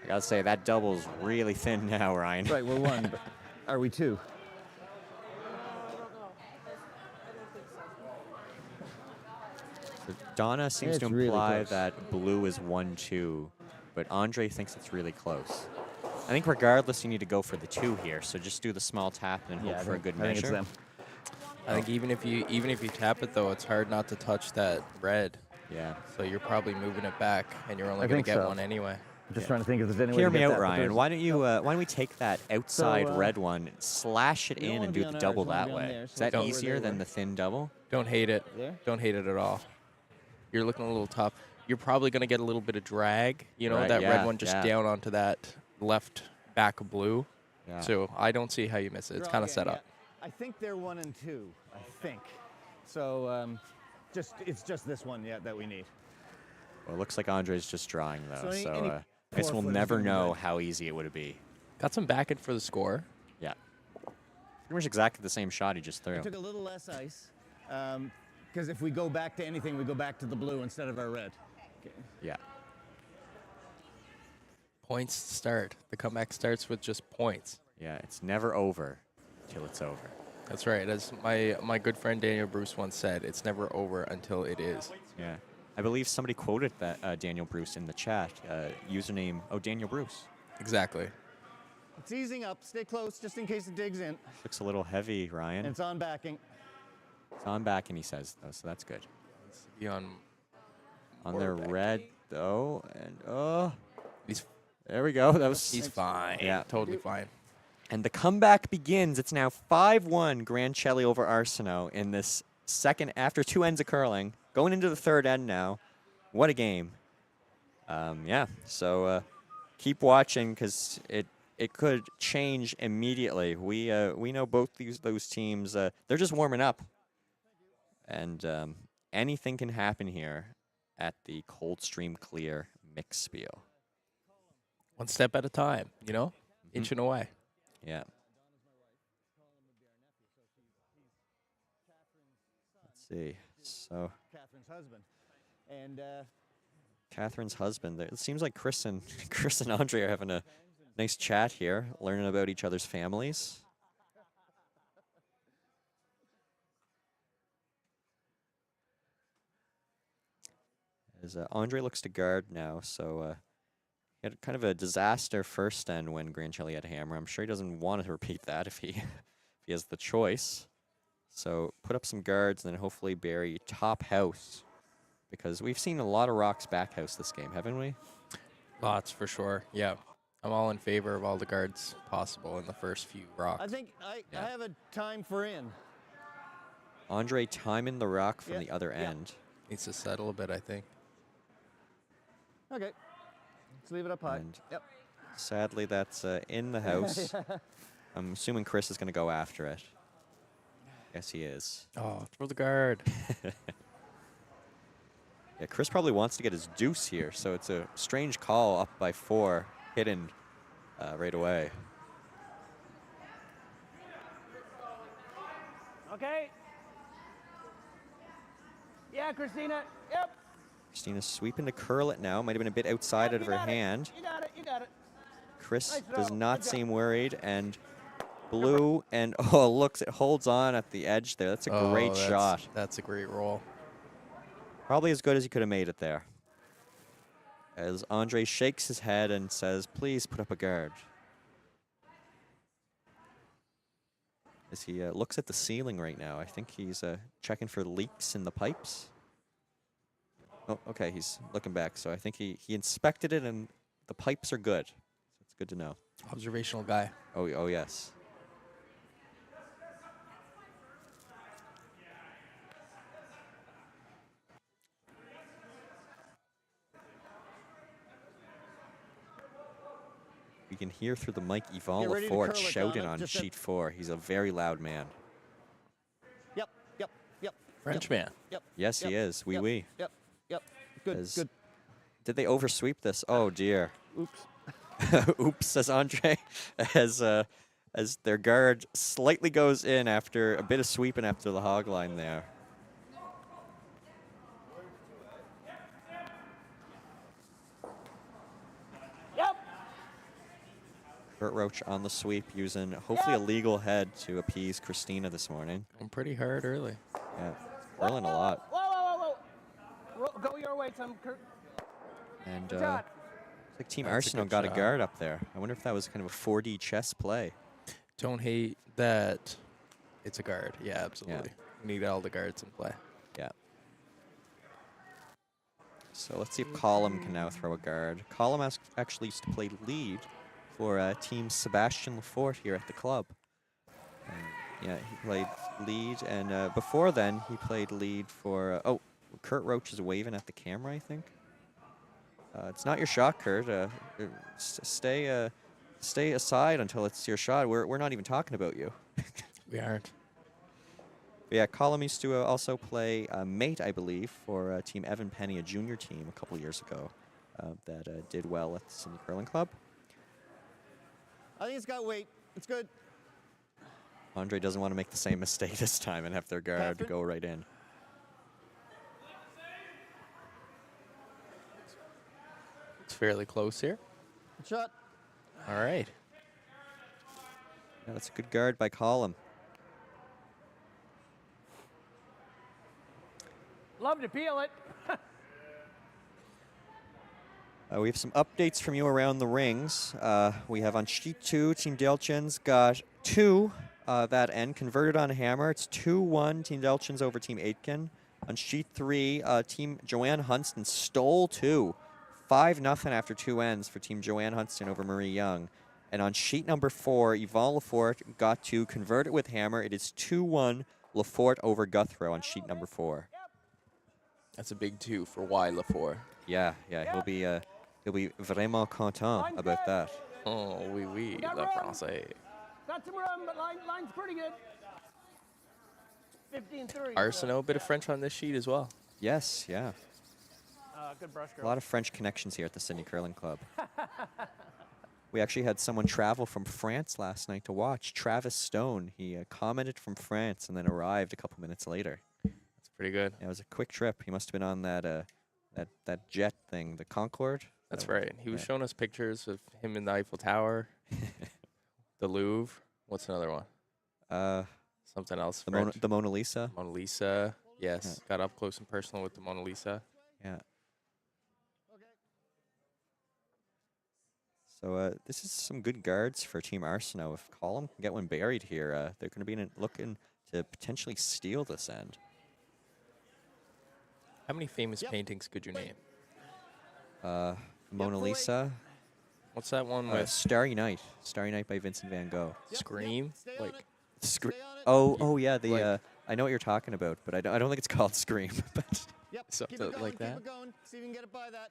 I gotta say, that double's really thin now, Ryan. Right, we're one, but are we two? Donna seems to It's really imply close. that blue is 1-2, but Andre thinks it's really close. I think regardless, you need to go for the 2 here, so just do the small tap and hope for a good I think it's measure. them. I think even if you tap it though, it's hard not to touch that red. Yeah. So you're probably moving it back, and you're only I going to think get so. one anyway. I'm just trying to think if there's any way Hear to me get out, that, but Ryan. there's- Why don't we take that outside So, red one, slash it we don't in, wanna and be do on the ours, double we wanna that be on way? theirs, Is so that don't- easier than the thin double? Don't hate it. There? Don't hate it at all. You're looking a little tough. You're probably going to get a little bit of drag. You know, Right, that yeah, red one just yeah. down onto that left back of blue. Yeah. So I don't see how you miss it. It's Draw kind of again, set yeah. up. I think they're 1 and 2. I think. So it's just this one yet that we need. Well, it looks like Andre's just drawing, though, So any- so any I guess we'll four-foot is never doing know good. how easy it would be. Got some backing for the score. Yeah. Pretty much exactly the same shot he just threw. We took a little less ice because if we go back to anything, we go back to the blue instead of our red. Okay. Yeah. Points start. The comeback starts with just points. Yeah, it's never over till it's over. That's right. As my good friend Daniel Bruce once said, it's never over until it is. Yeah. I believe somebody quoted that Daniel Bruce in the chat. Username, Daniel Bruce. Exactly. It's easing up. Stay close just in case it digs in. Looks a little heavy, Ryan. And it's on backing. It's on back, and he says, though, so that's good. Needs to be on Their back. red, though, and He's there we go. That was he's fine. Yeah. Totally fine. And the comeback begins. It's now 5-1 Granchelli over Arseneau in this second, after 2 ends of curling. Going into the 3rd end now. What a game. Yeah, so keep watching because it could change immediately. We know both those teams, they're just warming up. And anything can happen here at the Coldstream Clear mixed Spiel. One step at a time, you know? Inching away. Yeah. Let's see. So Catherine's husband. And Catherine's husband. It seems like Chris and Andre are having a nice chat here, learning about each other's families. As Andre looks to guard now, so he had kind of a disaster first end when Granchelli had a hammer. I'm sure he doesn't want to repeat that if he has the choice. So put up some guards and then hopefully bury top house, because we've seen a lot of rocks back house this game, haven't we? Lots for sure. Yeah. I'm all in favor of all the guards possible in the first few rocks. I think I have a time for in. Andre timing the rock from Yeah, the other yeah. end. Needs to settle a bit, I think. Okay. Let's leave it up high. And Yep. sadly, that's in the house. I'm assuming Chris is going to go after it. Yes, he is. Oh, throw the guard. Yeah, Chris probably wants to get his deuce here, so it's a strange call up by 4, hidden right away. Okay. Yeah, Christina. Yep. Christina's sweeping to curl it now. Might have been a bit outside out of You her got it. hand. You got it. You got it. Chris Nice does throw. not Good job. seem worried, and blue, and looks, it holds on at the edge there. That's a great shot. That's a great roll. Probably as good as he could have made it there. As Andre shakes his head and says, please put up a guard. As he looks at the ceiling right now, I think he's checking for leaks in the pipes. Oh, okay, he's looking back. So I think he inspected it and the pipes are good. So it's good to know. Observational guy. Oh yes. We can hear through the mic Yvon Get ready to Lafort curl it, shouting Donna. on Just sheet 4. He's a very loud man. Yep. Yep. Yep. Frenchman. Yep. Yes, he yep, is. Oui, yep, oui. Yep. Yep. Good. As- Good. Did they oversweep this? Oh dear. Oops. Oops, says Andre, as their guard slightly goes in after a bit of sweeping after the hog line there. Yep. Kurt Roach on the sweep using hopefully a legal head to appease Christina this morning. I'm pretty hard early. Yeah, curling a lot. Whoa. Go your way, Kurt. And Good shot. looks like Team That's a Arseneau good got a shot. guard up there. I wonder if that was kind of a 4D chess play. Don't hate that it's a guard. Yeah, absolutely. Need all the guards in play. Yeah. So let's see if Colum can now throw a guard. Colum actually used to play lead for Team Sebastian Lefort here at the club. Yeah, he played lead, and before then he played lead for. Oh, Kurt Roach is waving at the camera, I think. It's not your shot, Kurt. Stay aside until it's your shot. We're not even talking about you. We aren't. But yeah, Colum used to also play mate, I believe, for Team Evan Penny, a junior team a couple years ago that did well at the Sydney Curling Club. I think it's got weight. It's good. Andre doesn't want to make the same mistake this time and have their guard Catherine? go right in. It's fairly close here. Good shot. All right. Yeah, that's a good guard by Colum. Love to peel it. We have some updates from you around the rings. We have on sheet 2, Team Delchin's got 2 that end converted on hammer. It's 2-1 Team Delchin's over Team Aitken. On sheet 3, Team Joanne Hunston stole 2. 5-0 after 2 ends for Team Joanne Hunston over Marie Young. And on sheet number 4, Yvonne Lefort got 2, converted with hammer. It is 2-1 Lefort over Guthrow on sheet number 4. That's a big 2 for Y Lefort. Yeah, he'll be vraiment content about that. Oh, oui, le français. Got some room, but line's pretty good. 15-3. Arseneau, a bit of French on this sheet as well. Yes, yeah. Good brush, A girl. lot of French connections here at the Sydney Curling Club. We actually had someone travel from France last night to watch. Travis Stone. He commented from France and then arrived a couple minutes later. That's pretty good. Yeah, it was a quick trip. He must have been on that jet thing, the Concorde. That's right. He was showing us pictures of him in the Eiffel Tower, the Louvre. What's another one? Something else. The Mona Lisa. Mona Lisa. Yes. Got up close and personal with the Mona Lisa. Yeah. So this is some good guards for Team Arseneau. If Colum can get one buried here, they're going to be looking to potentially steal this end. How many famous paintings could you name? Mona Lisa. What's that one with Starry Night. Starry Night by Vincent van Gogh. Scream? Like Oh yeah. The Like- I know what you're talking about, but I don't think it's called Scream. But Yep. Something keep it going, like that? Keep it going. See if you can get it by that.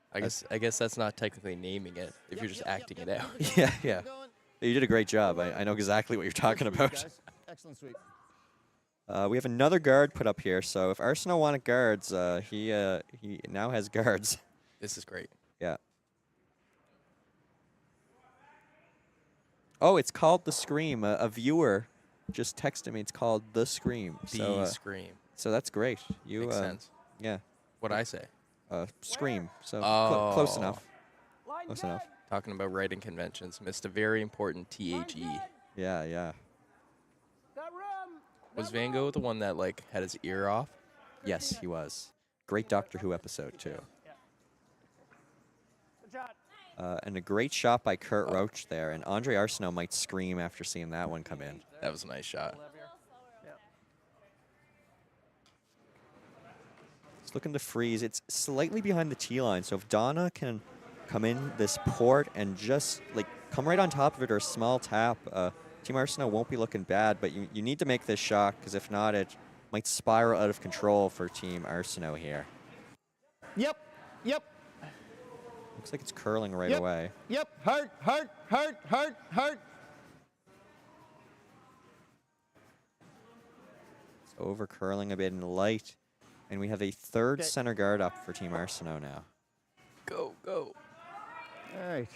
I guess that's not technically naming it if you're just acting it out. yeah, yeah. You did a great job. I know exactly what you're talking about. Guys. Excellent sweep. We have another guard put up here. So if Arseneau wanted guards, he now has guards. This is great. Yeah. Oh, it's called The Scream. A viewer just texted me. It's called The Scream. The Scream. So that's great. You Makes sense. Yeah. What'd I say? Scream. So close Oh. enough. Line Close good. enough. Talking about writing conventions. Missed a very important THE. Yeah, yeah. Got room. Was Van Gogh the one that like had his ear off? Yes, he was. Great Doctor Who episode too. Good shot. And a great shot by Kurt Roach there. And Andre Arseneau might scream after seeing that one come in. That was a nice shot. It's looking to freeze. It's slightly behind the tee line. So if Donna can come in this port and just like come right on top of it or a small tap, Team Arseneau won't be looking bad. But you need to make this shot because if not, it might spiral out of control for Team Arseneau here. Yep. Yep. Looks like it's curling right Yep. away. Yep. Hard. It's over curling a bit in light. And we have a third Okay. center guard up for Team Arseneau now. Go. All right.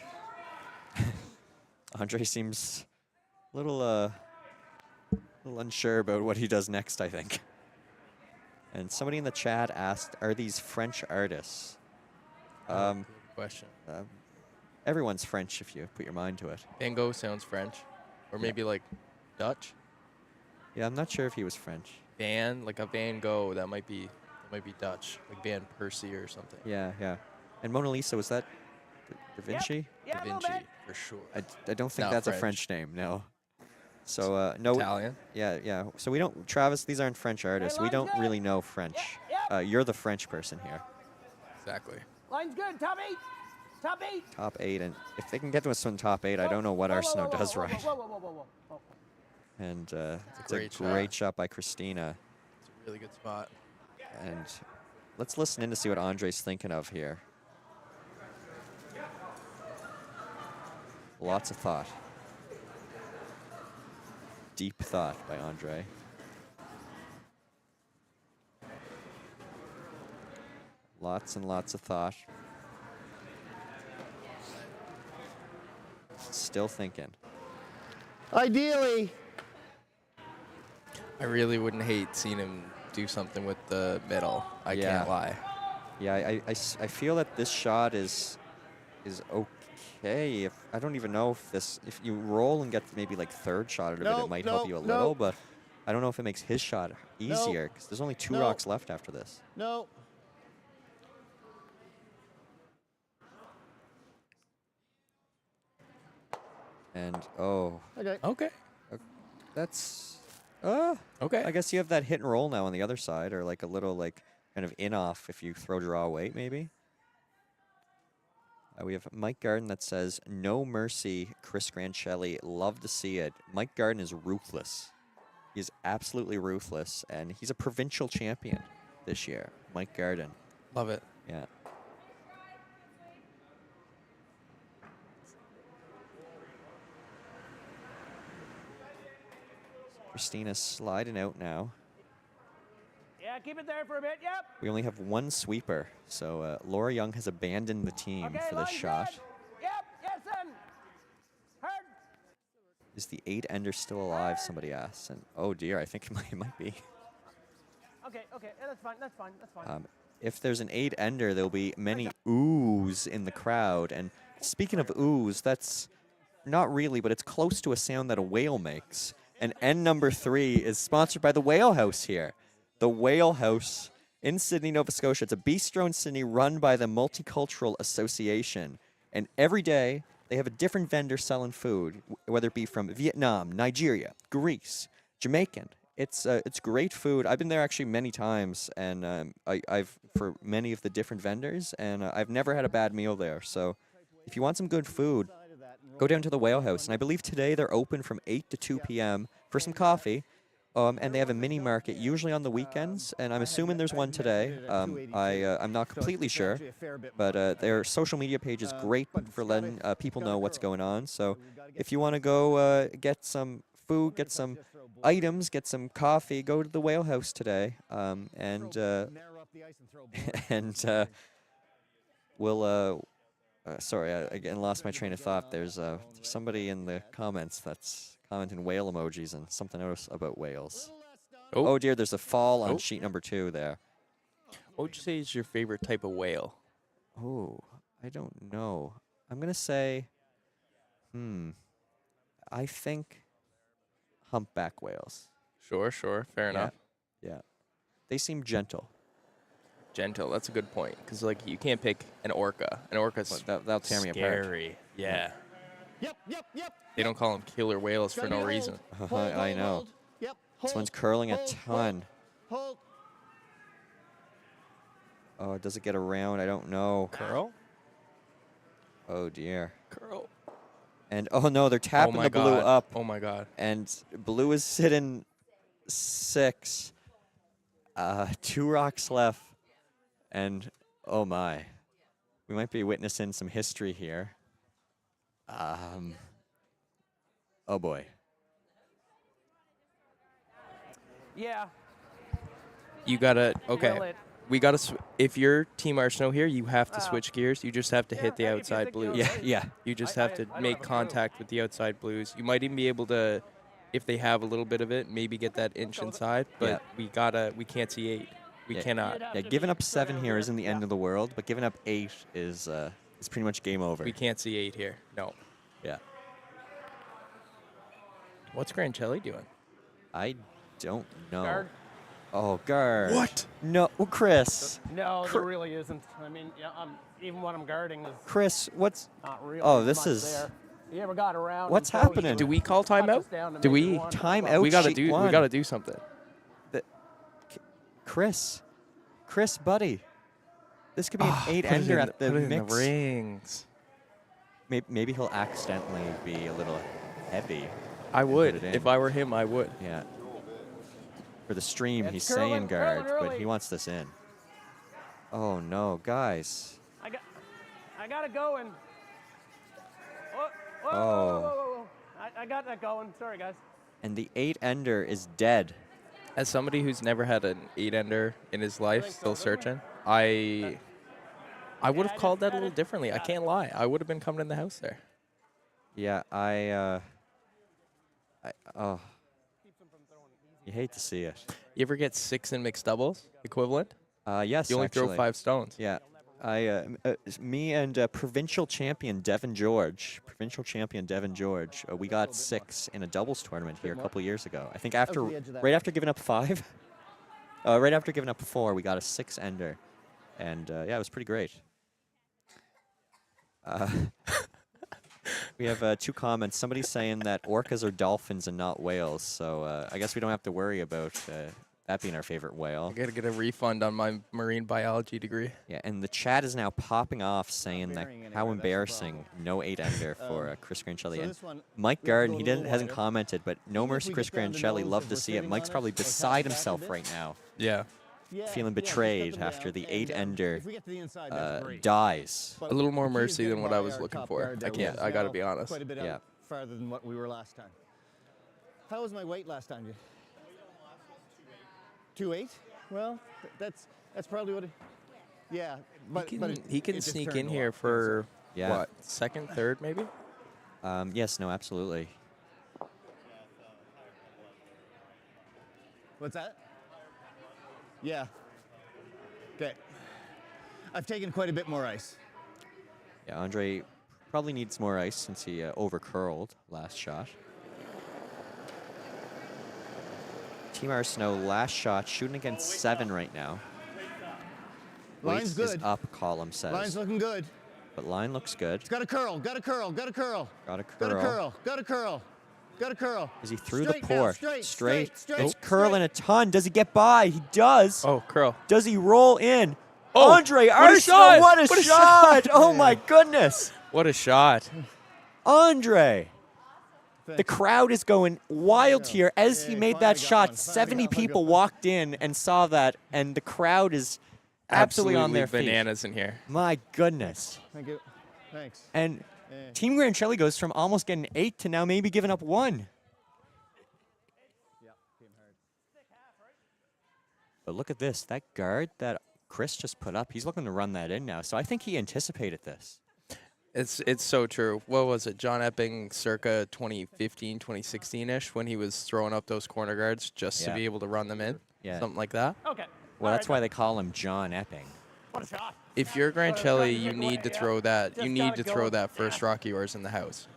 Andre seems a little unsure about what he does next, I think. And somebody in the chat asked, are these French artists? Good question. Everyone's French if you put your mind to it. Van Gogh sounds French, or maybe like Dutch. Yeah, I'm not sure if he was French. Like a Van Gogh, that might be Dutch, like Van Persie or something. Yeah, yeah. And Mona Lisa, was that Da Vinci? Yeah, Da a little Vinci, bit. for sure. I don't think Not that's a French. French name, no. So, no. Italian. Yeah, yeah. So we don't, Travis, these aren't French artists. We line's don't good. really know French. Yep. You're the French person here. Exactly. Line's good. Top 8. Top 8. Top 8, and if they can get to us in top 8, I don't know what Arseneau does right. Whoa. And it's great a shot. great shot by Christina. It's a really good spot. And let's listen in to see what Andre's thinking of here. Lots of thought. Deep thought by Andre. Lots and lots of thought. Still thinking. Ideally. I really wouldn't hate seeing him do something with the middle. I Yeah. can't lie. Yeah, I feel that this shot is okay. I don't even know if you roll and get maybe like third shot out of it, it might help you a little, but I don't know if it makes his shot easier because there's only 2 rocks left after this. No. And oh, Okay. that's Okay. I guess you have that hit and roll now on the other side, or like a little like kind of in off if you throw draw weight maybe. We have Mike Garden that says, "No mercy, Chris Granchelli. Love to see it." Mike Garden is ruthless. He is absolutely ruthless, and he's a provincial champion this year. Mike Garden. Love it. Yeah. Christina's sliding out now. Yeah, keep it there for a bit. Yep. We only have 1 sweeper, so Laura Young has abandoned the team Okay, for this line's shot. good. Yep. Yes, son. Hard. Is the 8-ender still alive? Somebody asks. And oh dear, I think it might be. Okay. Yeah, that's fine. That's fine. If there's an 8-ender, there'll be many oohs in the crowd. And speaking of oohs, that's not really, but it's close to a sound that a whale makes. And end number 3 is sponsored by the Whale House here. The Whale House in Sydney, Nova Scotia. It's a bistro in Sydney run by the Multicultural Association. And every day, they have a different vendor selling food, whether it be from Vietnam, Nigeria, Greece, Jamaican. It's great food. I've been there actually many times, and I've for many of the different vendors, and I've never had a bad meal there. So if you want some good food, go down to the Whale House. And I believe today they're open from 8 to 2 p.m. for some coffee. And they have a mini market usually on the weekends, and I'm assuming there's one today. I'm not completely sure, but their social media page is great for letting people know what's going on. So if you want to go get some food, get some items, get some coffee, go to the Whale House today, and we'll. Sorry, I again lost my train of thought. There's somebody in the comments that's commenting whale emojis and something else about whales. Oh dear, there's a fall on sheet number 2 there. What would you say is your favorite type of whale? Oh, I don't know. I'm gonna say, I think humpback whales. Sure. Fair enough. Yeah, they seem gentle. Gentle. That's a good point. Because like you can't pick an orca. An orca's That'll tear me apart. scary. Yeah. Yep. They don't call them killer whales for no reason. I know. Yep. This one's curling a ton. Hold. Oh, does it get around? I don't know. Curl? Oh dear. Curl. And oh no, they're tapping my the blue God. up. Oh my God. And blue is sitting 6. 2 rocks left. And oh my, we might be witnessing some history here. Oh boy. Yeah. You gotta. Will Okay. it? We gotta. If you're Team Arseneau here, you have to switch gears. You just have to hit the if you outside think blues. you're Yeah. You just I have to don't make have a clue. contact with the outside blues. You might even be able to, if they have a little bit of it, maybe get that inch inside. But we can't see 8. We Yeah. cannot. Yeah, giving up 7 here isn't the end of the world, but giving up 8 is it's pretty much game over. We can't see 8 here. No. Yeah. What's Granchelli doing? I don't know. Guard? Oh, guard. What? No, Chris. No, there really isn't. I mean, yeah, even what I'm guarding is Chris, what's... not really. Oh, this much is... there. You ever got around? What's and throw happening? you Do we call touch us timeout? down to Do make it we one? Timeout? We gotta sheet do. one. We gotta do something. Chris, buddy. This could be an 8 Put it ender in at the put it in mix. the rings. Maybe he'll accidentally be a little heavy. I would. it in. If I were him, I would. Yeah. For the stream, It's he's curling, saying guard, curling but early. he wants this in. Oh no, guys. I got it going. Whoa, whoa, Oh. whoa, whoa, whoa, whoa. I got that going. Sorry, guys. And the 8 ender is dead. As somebody who's never had an 8 ender in his life, still searching, I would have called that a little differently. I can't lie. I would have been coming in the house there. Yeah, oh. You hate to see it. You ever get 6 in mixed doubles equivalent? Yes, You only actually. throw 5 stones. Yeah. Me and provincial champion Devin George, we got 6 in a doubles tournament here a couple years ago. I think after, the edge of that. right after giving up 5, right after giving up 4, we got a 6 ender, and yeah, it was pretty great. We have 2 comments. Somebody's saying that orcas are dolphins and not whales, so I guess we don't have to worry about that being our favorite whale. I gotta get a refund on my marine biology degree. Yeah, and the chat is now popping off saying that bearing anywhere, how that's the embarrassing, no 8 ender for Chris Granchelli. so And this one, Mike we have to Garden, go he a little hasn't wider. commented, but no Even if mercy we Chris get down to Granchelli. nose Love if to we're see it. sitting Mike's on probably it, or tap beside it back a himself bit. right now, Yeah. Yeah, feeling yeah, just betrayed cut them after down, the 8 and, ender if we get to the inside, that's great. dies. But A little more the key is mercy than getting what by I was our looking top for. guard I that can't. was I gotta now be honest. Quite a bit Yeah. out farther than what we were last time. How was my weight last time? 2.8? Well, that's probably what it. Yeah, but He can it just sneak turned in a here lot, for Yeah. what, 2nd, 3rd, maybe? Yes, no, absolutely. What's that? Yeah. Okay. I've taken quite a bit more ice. Yeah, Andre probably needs more ice since he over-curled last shot. Team Arseneau, last shot, shooting against 7 right now. Line's Weights is good. up, column says. Line's looking good. But line looks good. It's got a curl. Got a curl. Got a curl. Got a Got a curl. curl. Got a curl. Got a curl. Is he through Straight the now, port? straight. It's curling a ton. Does he get by? He does. Oh, curl. Does he roll in? Oh, Andre what a Arseneau, shot! what a What a shot! Oh my goodness. What a shot. Andre. The Thanks. crowd is going wild here. As he Yeah, made finally that got shot, one. 70 Finally got one. people walked in and saw that, and the crowd is absolutely on their feet. bananas in here. My goodness. Thank you. Thanks. And Yeah. Team Granchelli goes from almost getting 8 to now maybe giving up 1. But look at this. That guard that Chris just put up, he's looking to run that in now. So I think he anticipated this. It's so true. What was it? John Epping circa 2015, 2016-ish when he was throwing up those corner guards just to Yeah. be able to run them in? Yeah. Something like that? Okay. Well, that's why they call him John Epping. What a shot. If you're Granchelli, you need to throw that. Just You need gotta to go. throw that first rock of yours in the house.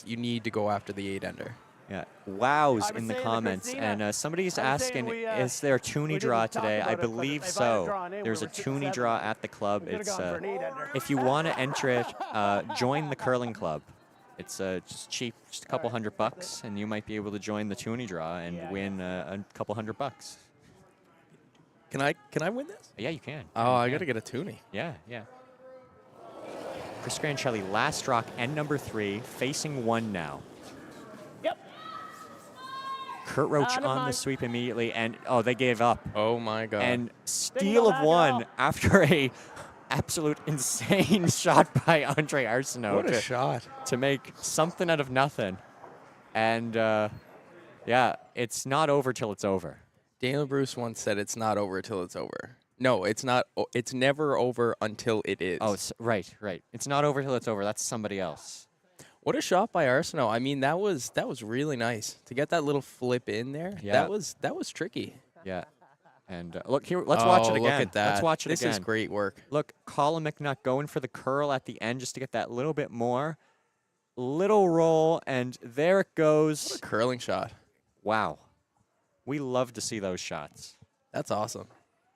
You need to go after the 8-ender. Yeah. Wows I was in the saying to comments. Christina, And somebody's I was asking, saying we, is there a toonie we draw didn't talk today? I about it, but believe if I had so. drawn in, There's we a were 6-7. toonie draw at the club. We could've It's gone for an 8-ender. if you want to enter it, join the curling club. It's just cheap, just a couple $100, and you might be able to join the toonie draw and win a couple $100. Can I win this? Yeah, you can. Oh, I gotta get a toonie. Yeah, yeah. Chris Granchelli, last rock and number 3, facing 1 now. Yep. Kurt Roach never on the mind. sweep immediately, and oh, they gave up. Oh my god. And steal of back at 1 all. after a absolute insane shot by Andre Arseneau what a shot. to make something out of nothing. And yeah, it's not over till it's over. Daniel Bruce once said it's not over till it's over. No, it's not. It's never over until it is. Oh, right. It's not over till it's over. That's somebody else. What a shot by Arseneau. I mean, that was really nice to get that little flip in there. Yeah. That was tricky. Yeah. And look here, let's watch it again. Look at that. Let's watch it this again. This is great work. Look, Colin McNutt going for the curl at the end just to get that little bit more. Little roll, and there it goes. What a curling shot. Wow. We love to see those shots. That's awesome.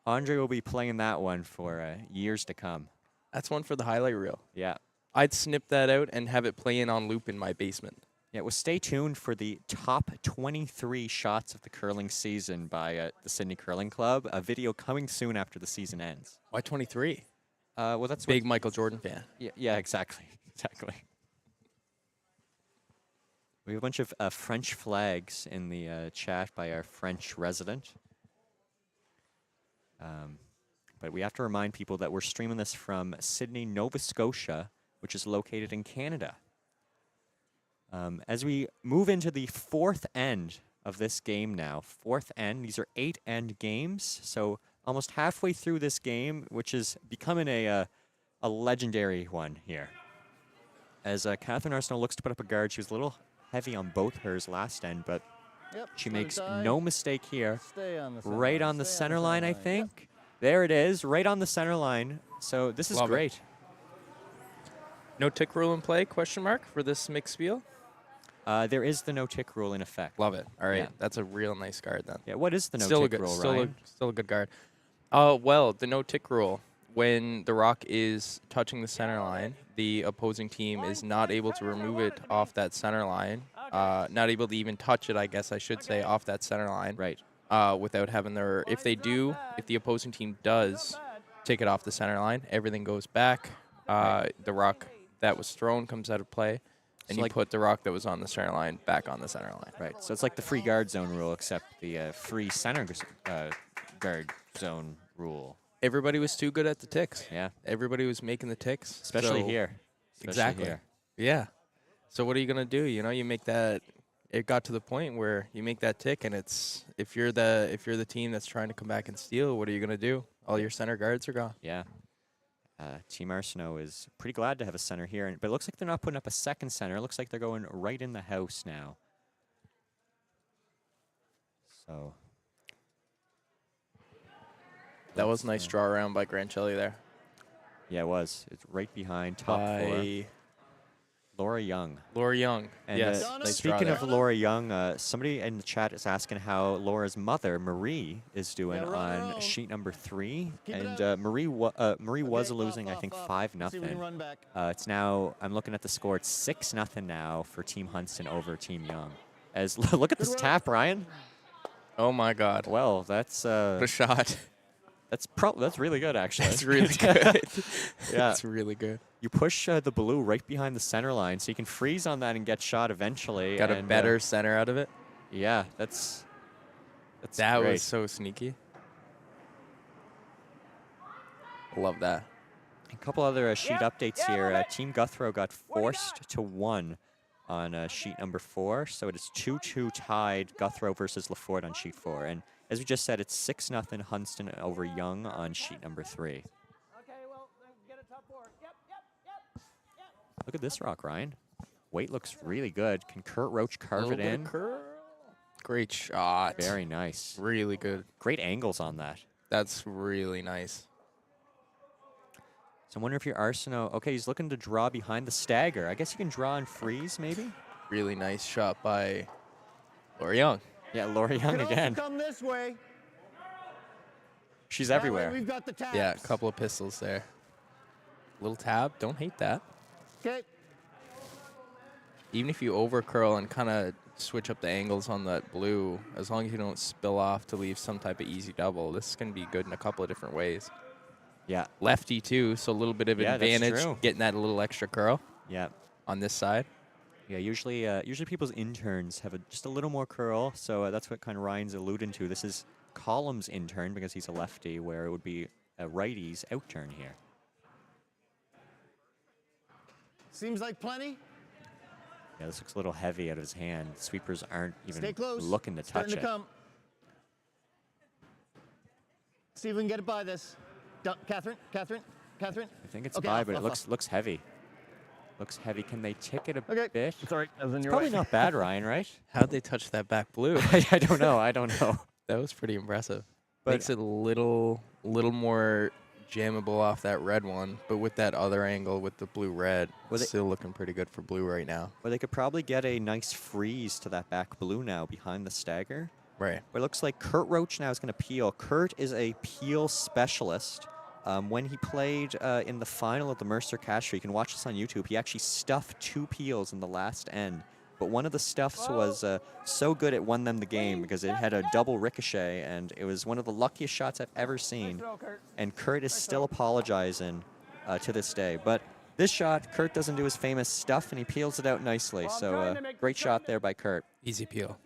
Andre will be playing that one for years to come. That's one for the highlight reel. Yeah. I'd snip that out and have it playing on loop in my basement. Yeah, well, stay tuned for the top 23 shots of the curling season by the Sydney Curling Club. A video coming soon after the season ends. Why 23? Well, that's Big Michael Jordan fan. Yeah, exactly. Exactly. We have a bunch of French flags in the chat by our French resident. But we have to remind people that we're streaming this from Sydney, Nova Scotia, which is located in Canada. As we move into the fourth end of this game now, fourth end, these are 8-end games, so almost halfway through this game, which is becoming a legendary one here. As Catherine Arseneau looks to put up a guard, she was a little heavy on both hers last end, but she makes no mistake here. Right on the center line, I think. There it is, right on the center line. So this is great. No tick rule in play, question mark, for this mixed Spiel? There is the no tick rule in effect. Love it. All right. Yeah. That's a real nice guard then. Yeah, what is the no tick rule, Ryan? Still a good guard. Well, the no tick rule, when the rock is touching the center line, the opposing team is not able to remove it off that center line. Not able to even touch it, I guess I should say, off that center line. Right. Without having their, if the opposing team does take it off the center line, everything goes back. The rock that was thrown comes out of play, and you put the rock that was on the center line back on the center line. Right. So it's like the free guard zone rule, except the free center guard zone rule. Everybody was too good at the ticks. Yeah. Everybody was making the ticks. Especially here. Exactly. Here. Yeah. So what are you gonna do? You know, you make that. It got to the point where you make that tick, and it's if you're the team that's trying to come back and steal, what are you gonna do? All your center guards are gone. Yeah. Team Arseneau is pretty glad to have a center here, but it looks like they're not putting up a second center. It looks like they're going right in the house now. So. That was a nice draw around by Granchelli there. Yeah, it was. It's right behind top four. Laura Young. Laura Young. And yes. Nice speaking of Laura Young, somebody in the chat is asking how Laura's mother, Marie, is doing on sheet number 3. And Marie was losing, I think, 5-0. It's now, I'm looking at the score, it's 6-0 now for Team Hunston over Team Young. As look at this tap, Ryan. Oh my God. Well, that's a shot. That's really good, actually. That's really good. Yeah. That's really good. You push the blue right behind the center line, so you can freeze on that and get shot eventually. Got a better center out of it. Yeah, that great. Was so sneaky. Love that. A couple other sheet updates here. Team Guthrow got forced to 1 on sheet number 4, so it is 2-2 tied, Guthrow versus Lafort on sheet 4. And as we just said, it's 6-0 Hunston over Young on sheet number 3. Look at this rock, Ryan. Weight looks really good. Can Kurt Roach carve it in? Great shot. Very nice. Really good. Great angles on that. That's really nice. So I wonder if you're Arseneau. Okay, he's looking to draw behind the stagger. I guess you can draw and freeze, maybe? Really nice shot by Laura Young. Yeah, Laura Young again. Come this way. She's everywhere. We've got the tabs. Yeah, a couple of pistols there. Little tab. Don't hate that. Okay. Even if you over curl and kind of switch up the angles on that blue, as long as you don't spill off to leave some type of easy double, this is going to be good in a couple of different ways. Yeah. Lefty too, so a little bit of advantage getting that little extra curl. Yeah. On this side. Yeah, usually people's interns have just a little more curl, so that's what kind of Ryan's alluding to. This is Column's intern because he's a lefty, where it would be a righty's outturn here. Seems like plenty. Yeah, this looks a little heavy out of his hand. Sweepers aren't even looking to touch Starting it. to come. See if we can get it by this. Catherine. I think it's by, but it looks heavy. Looks heavy. Can they tick it a bit? Sorry, I was in your Probably way. not bad, Ryan, right? How'd they touch that back blue? I don't know. That was pretty impressive. But Makes it a little more jammable off that red one, but with that other angle with the blue-red, still looking pretty good for blue right now. Well, they could probably get a nice freeze to that back blue now behind the stagger. Right. But it looks like Kurt Roach now is going to peel. Kurt is a peel specialist. When he played in the final of the Mercer Cash, you can watch this on YouTube, he actually stuffed 2 peels in the last end. But one of the stuffs was so good it won them the game because it had a double ricochet, and it was one of the luckiest shots I've ever seen. And Kurt is still apologizing to this day. But this shot, Kurt doesn't do his famous stuff, and he peels it out nicely. So great shot there by Kurt. Easy peel.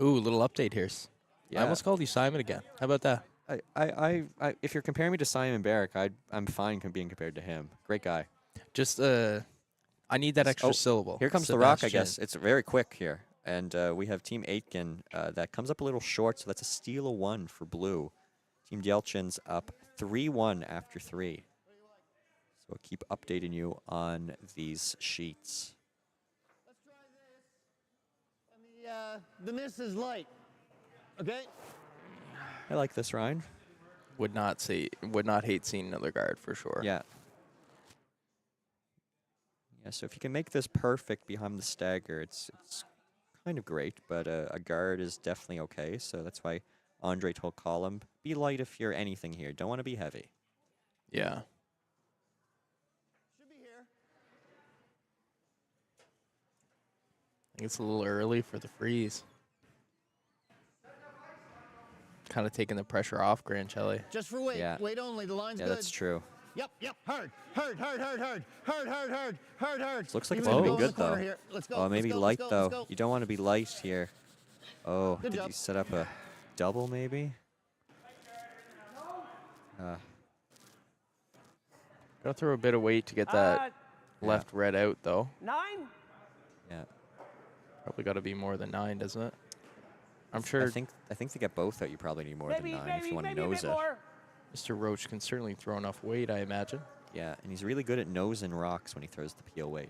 Ooh, little update here. Yeah. I almost called you Simon again. How about that? If you're comparing me to Simon Barrick, I'm fine being compared to him. Great guy. Just, I need that extra syllable. Here comes the rock, I guess. It's very quick here. And we have Team Aitken that comes up a little short, so that's a steal of 1 for blue. Team Yelchin's up 3-1 after 3. So we'll keep updating you on these sheets. Let's try this. And the miss is light. Okay? I like this, Ryan. Would not hate seeing another guard for sure. Yeah. Yeah, so if you can make this perfect behind the stagger, it's kind of great, but a guard is definitely okay. So that's why Andre told Column, be light if you're anything here. Don't want to be heavy. Yeah. Should be here. I think it's a little early for the freeze. Kind of taking the pressure off Granchelli. Just for weight. Yeah. Weight only. The line's Yeah, good. that's true. Yep. Hard. Looks like Even it's going to go be in the good, corner though. here. Let's go. Oh, maybe let's go, light, let's go, though. let's go. You don't want to be light here. Oh, Good did job. you set up a double, maybe? Gotta throw a bit of weight to get that left red out, though. 9? Yeah. Probably got to be more than 9, doesn't it? I'm sure I think to get both out, you probably need more than 9 if you want to nose it. More. Mr. Roach can certainly throw enough weight, I imagine. Yeah, and he's really good at nosing rocks when he throws the peel weight.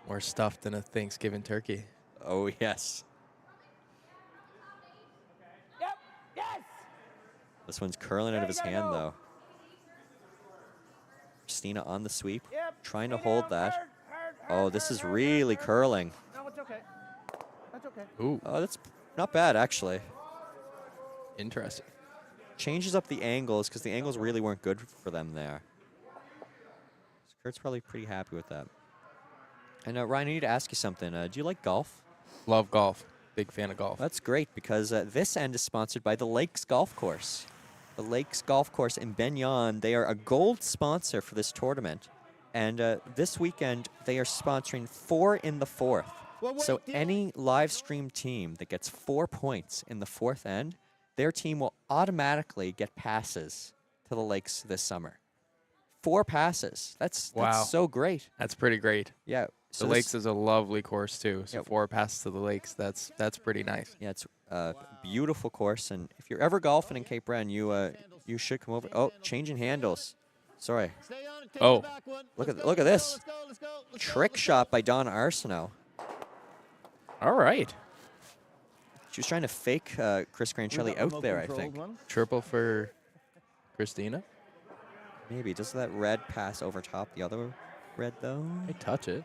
More stuffed than a Thanksgiving turkey. Oh, yes. Yep. Yes. This one's curling out of his hand, though. Christina on the sweep, Yep. trying to Stay hold down. that. Hard, Oh, this is really curling. No, it's okay. That's okay. Ooh, Oh, that's not bad, actually. interesting. Changes up the angles because the angles really weren't good for them there. So Kurt's probably pretty happy with that. And Ryan, I need to ask you something. Do you like golf? Love golf. Big fan of golf. That's great because this end is sponsored by the Lakes Golf Course. The Lakes Golf Course in Benyon, they are a gold sponsor for this tournament. And this weekend, they are sponsoring 4 in the 4th. Well, wait, So dear. any live stream team that gets 4 points in the 4th end, their team will automatically get passes to the lakes this summer. 4 passes. That's Wow. so great. That's pretty great. Yeah. The Lakes is a lovely course too. So Yep. 4 passes to the Lakes. That's pretty nice. Yeah, it's a beautiful course, and if you're ever golfing in Cape Breton, you should come over. Oh, changing handles. Sorry. Stay on it. Take Oh. the back one. Look Let's at- go, look at let's this. go, let's go, let's go, Trick let's go. shot by Donna Arseneau. All right. She was trying to fake Chris Granchelli out there, I think. Triple for Christina. Maybe. Does that red pass over top the other red, though? I touch it.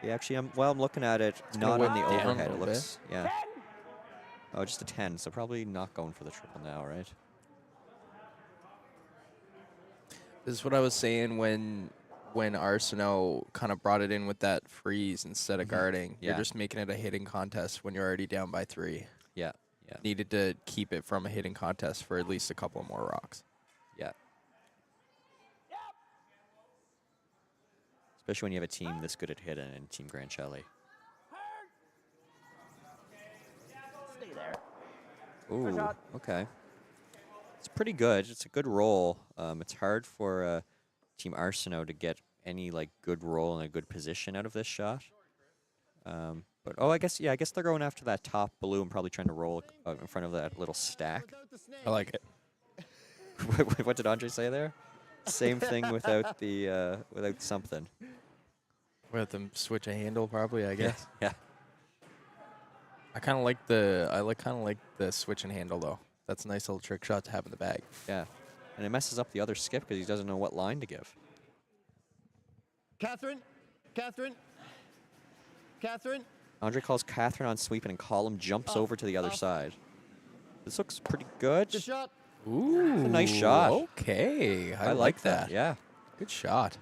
Yeah, actually, I'm looking at it, gonna not on whip the down a overhead. It little looks, yeah. Oh, just a 10, so probably not going for the triple now, right? This is what I was saying when Arseneau kind of brought it in with that freeze instead of guarding. Yeah. You're just making it a hitting contest when you're already down by 3. Yeah, yeah, Needed to keep it from a hitting contest for at least a couple more rocks. yeah. Especially when you have a team this good at hitting and Team Granchelli. Stay there. Ooh, shot. okay. It's pretty good. It's a good roll. It's hard for Team Arseneau to get any good roll and a good position out of this shot. But I guess they're going after that top blue and probably trying to roll in front of that little stack. I like it. What did Andre say there? Same thing without the without something. We have them switch a handle probably, I guess. Yeah. I kind of like the switch and handle though. That's a nice little trick shot to have in the bag. Yeah. And it messes up the other skip because he doesn't know what line to give. Catherine. Andre calls Catherine on sweep, and Column jumps over to the other side. This looks pretty good. Good shot. Ooh, It's a nice shot. Okay, I like that. Yeah. Good shot.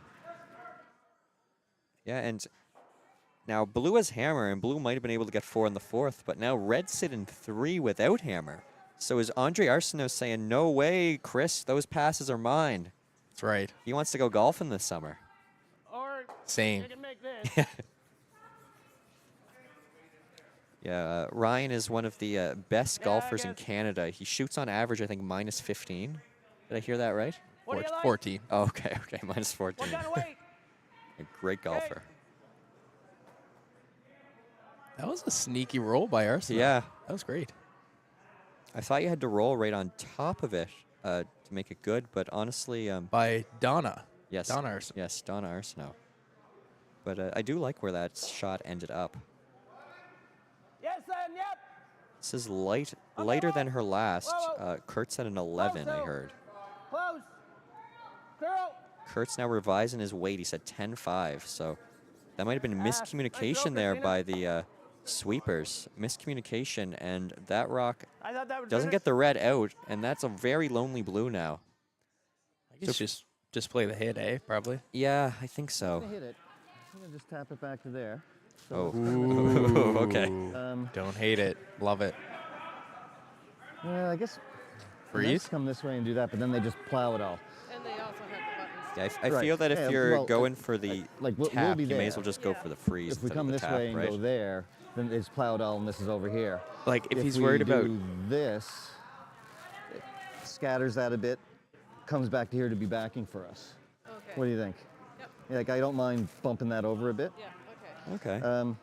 Yeah, and now Blue has hammer, and Blue might have been able to get 4 in the 4th, but now Red sit in 3 without hammer. So is Andre Arseneau saying, no way, Chris, those passes are mine. That's right. He wants to go golfing this summer. Or Same. you can make this. Yeah, Ryan is one of the best Yeah, I golfers in guess. Canada. He shoots on average, I think, minus 15. Did I hear that right? What do you like? 14. Oh, okay, minus 14. What kind of weight? A great golfer. That was a sneaky roll by Arsenal. Yeah. That was great. I thought you had to roll right on top of it to make it good, but honestly, By Donna. yes, Donna Arseneau. Yes, Donna Arseneau. But I do like where that shot ended up. Yes, then, yep. This is lighter than her last. Whoa. Kurt's at an 11, I Close. heard. Close. Girl. Kurt's now revising his weight. He said 10.5, so that might have been nice miscommunication girl, there Christina. by the sweepers. Miscommunication, and that rock I thought that was doesn't get the red out, and that's a very lonely Blue now. I guess just play the hit, eh? Probably. Yeah, I think I'm so. gonna hit it. I'm gonna just tap it back to there. Oh, So okay. Don't hate it. Love it. I guess Freeze. let's come this way and do that, but then they just plow it all. And they also have the buttons. Yeah, I Right. feel that if Yeah, you're well, going for the like, we'll tap, be you may as there. well just go for the freeze If we instead come of the this tap, way and right? go there, then it's plowed all, and this is over here. Like if he's we worried about do this, it scatters that a bit, comes back to here to be backing for us. Okay. What do you think? Yep. Yeah, like I don't mind bumping that over a bit. Yeah, okay. Okay.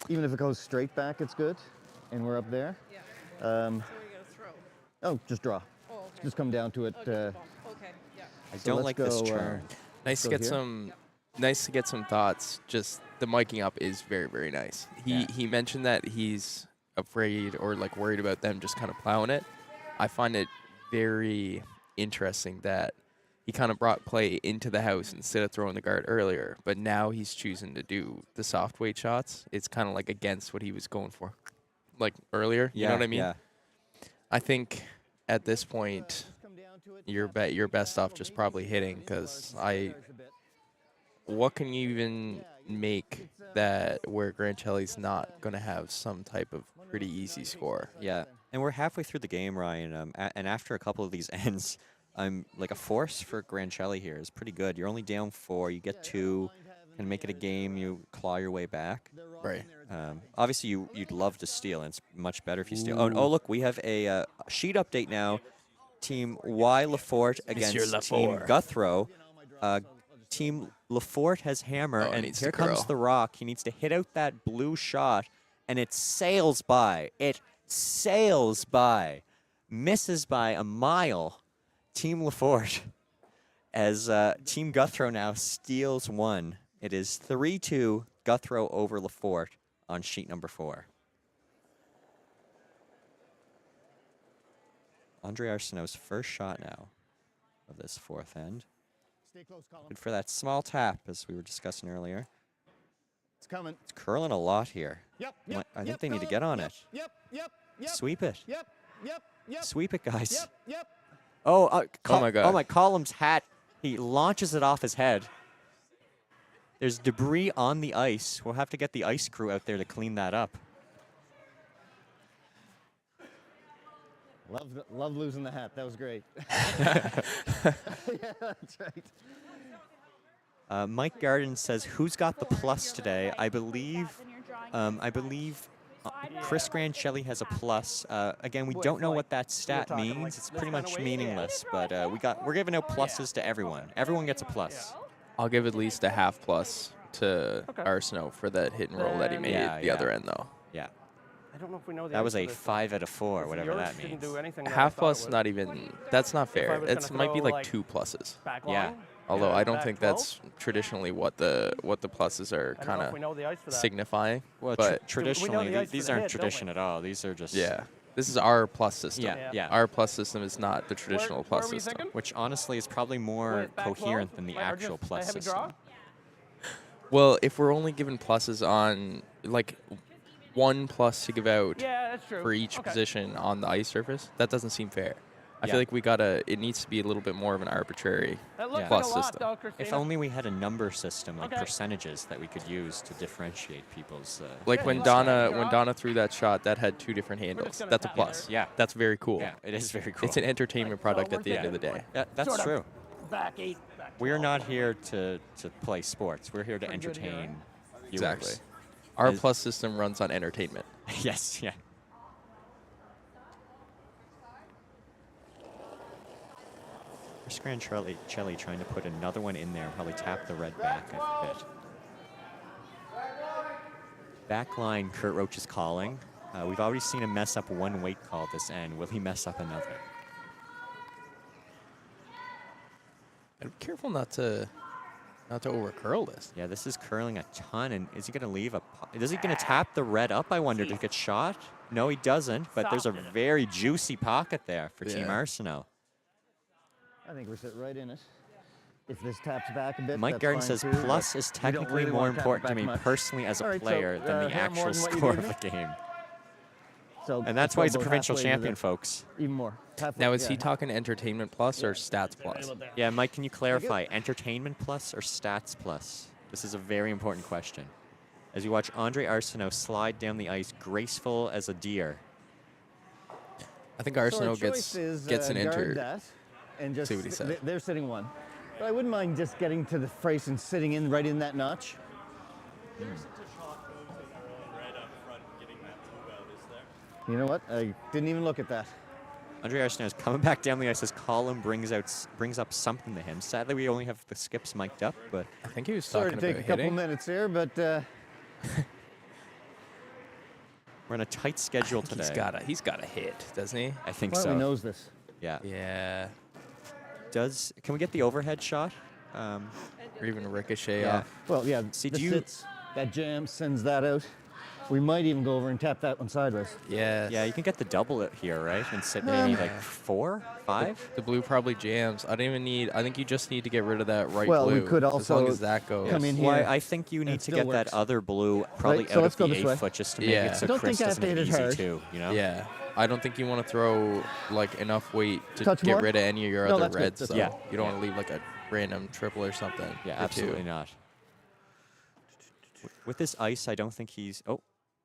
Even if it goes straight back, it's good, and we're up there. Yeah. Um, So we gotta throw. oh, just draw. Oh, okay. Just come down to it. Oh, just a bump. Okay, yeah. I so don't let's like this go, turn. nice to go get here. nice to get some thoughts. Just the miking up is very, very nice. He mentioned that he's afraid or like worried about them just kind of plowing it. I find it very interesting that he kind of brought play into the house instead of throwing the guard earlier, but now he's choosing to do the soft weight shots. It's kind of like against what he was going for, like earlier. You know what I mean? Yeah. I think at this point, you're best off just probably hitting, because what can you even make that where Granchelli's not going to have some type of pretty easy score? Yeah. And we're halfway through the game, Ryan, and after a couple of these ends, I'm like a force for Granchelli here is pretty good. You're only down 4, you get 2, and make it a game. You claw your way back. Right. Obviously, you'd love to steal, and it's much better if you steal. Oh, look, we have a sheet update now. Team Y Lafort against Team Lafort. Guthrow. Team Lafort has hammer, Oh, it and needs here to comes curl. the rock. He needs to hit out that blue shot, and it sails by. It sails by. Misses by a mile. Team Lafort, as Team Guthrow now steals 1. It is 3-2 Guthrow over Lafort on sheet number 4. Andre Arseneau's first shot now of this 4th end. Stay close, Colin. Good for that small tap, as we were discussing earlier. It's coming. It's curling a lot here. Yep. I think they need to get on it. Yep. Sweep it. Yep. Sweep it, guys. Yep. Oh, my God. Oh, my Column's hat. He launches it off his head. There's debris on the ice. We'll have to get the ice crew out there to clean that up. Love losing the hat. That was great. Yeah, that's right. Mike Garden says, "Who's got the plus today?" I believe Chris Granchelli has a plus. Again, we don't know what that stat means. It's pretty much meaningless, but we're giving out pluses to everyone. Everyone gets a plus. I'll give at least a half plus to Okay. Arseneau for that hit and roll that he made Yeah, at the yeah. other end, though. Yeah, I don't know if we know the that was answer a to this. 5 out of 4, whatever Yours that didn't means. do anything that I Half thought it plus, would. not even. That's not I fair. was It gonna might be throw, like like, 2 pluses. Back Yeah. line? Although I don't Back think 12? that's traditionally what the pluses are I don't know kind if we know the ice for of that. signifying. Well, but traditionally, the ice for these the aren't hit, don't tradition we? at all. These are just yeah, this is our plus system. Yeah. Our plus system is not the traditional where plus were you system. thinking? Which honestly is probably more Back 12? coherent than the Or actual just a plus heavy system. draw? Well, if we're only given pluses on like 1 plus to give out Yeah, that's true. for each Okay. position on the ice surface, that doesn't seem fair. I Yeah. feel like it needs to be a little bit more of an arbitrary That looks Yeah. like a plus lot, system. though, Christina. If only we had a number system, like Okay. percentages, that we could use to differentiate people's. Like Yeah, when you like Donna that, when Rob? Donna threw that shot, that had 2 different handles. gonna That's a tap plus. there. Yeah. That's very cool. Yeah, it is very cool. It's an entertainment product well, at the we're end of the day. Yeah, that's Sort of true. Back 8, back We are 12. not here to play sports. We're here to Pretty good here, entertain viewers. Exactly. Our As- plus system runs on entertainment. Yes, yeah. There's Granchelli trying to put another one in there and probably tap the red back a bit. Backline, Kurt Roach is calling. We've already seen him mess up one weight call this end. Will he mess up another? And be careful not to over curl this. Yeah, this is curling a ton. And is he going to leave a? Is he going to tap the red up? I wonder to get shot. No, he doesn't. But there's a very juicy pocket there for Team Yeah. Arseneau. I think we're sitting right in it. If this taps back a bit, Mike that's Garden fine says too, plus but is we don't technically really more wanna tap it important to back me much. personally as a All right, so, player than the hit actual more than what you score gave of me? the game. So And that's let's why go he's a about provincial halfway into champion, the- folks. Even more. Halfway, Now is he yeah. talking entertainment plus or stats plus? Yeah, Mike, can you clarify entertainment plus or stats plus? This is a very important question. As you watch Andre Arseneau slide down the ice, graceful as a deer. I think So our Arseneau choice is, gets an guard enter. that and just See what he said. they're sitting one. But I wouldn't mind just getting to the face and sitting in right in that notch. You know what? I didn't even look at that. Andre Arseneau is coming back down the ice as Colin brings up something to him. Sadly, we only have the skips mic'd up, but I think he was Sorry talking to take about a couple hitting. minutes here, but we're on a tight schedule today. He's got a hit, doesn't he? I think well, so. he knows this. Yeah. Yeah. Can we get the overhead shot? Or even a ricochet Yeah. off. Well, yeah. See, the do you- sits, that jam sends that out. We might even go over and tap that one sideways. Yeah. Yeah, you can get the double it here, right? And sit maybe like 4, 5. The blue probably jams. I think you just need to get rid of that right Well, blue. we could as long also as that goes. come in Why here. I think you need to still get works. that other blue probably so out let's of go the this way. 8 foot just to make Yeah. it so I don't Chris think I have doesn't to hit hit it easy hard. too, you know? Yeah. I don't think you want to throw like enough weight to Touch get more? rid of any of your No, other that's good. reds. That's Though. good. You don't want to leave like a random triple or something. Yeah, or two. absolutely not. With this ice, I don't think he's. Oh,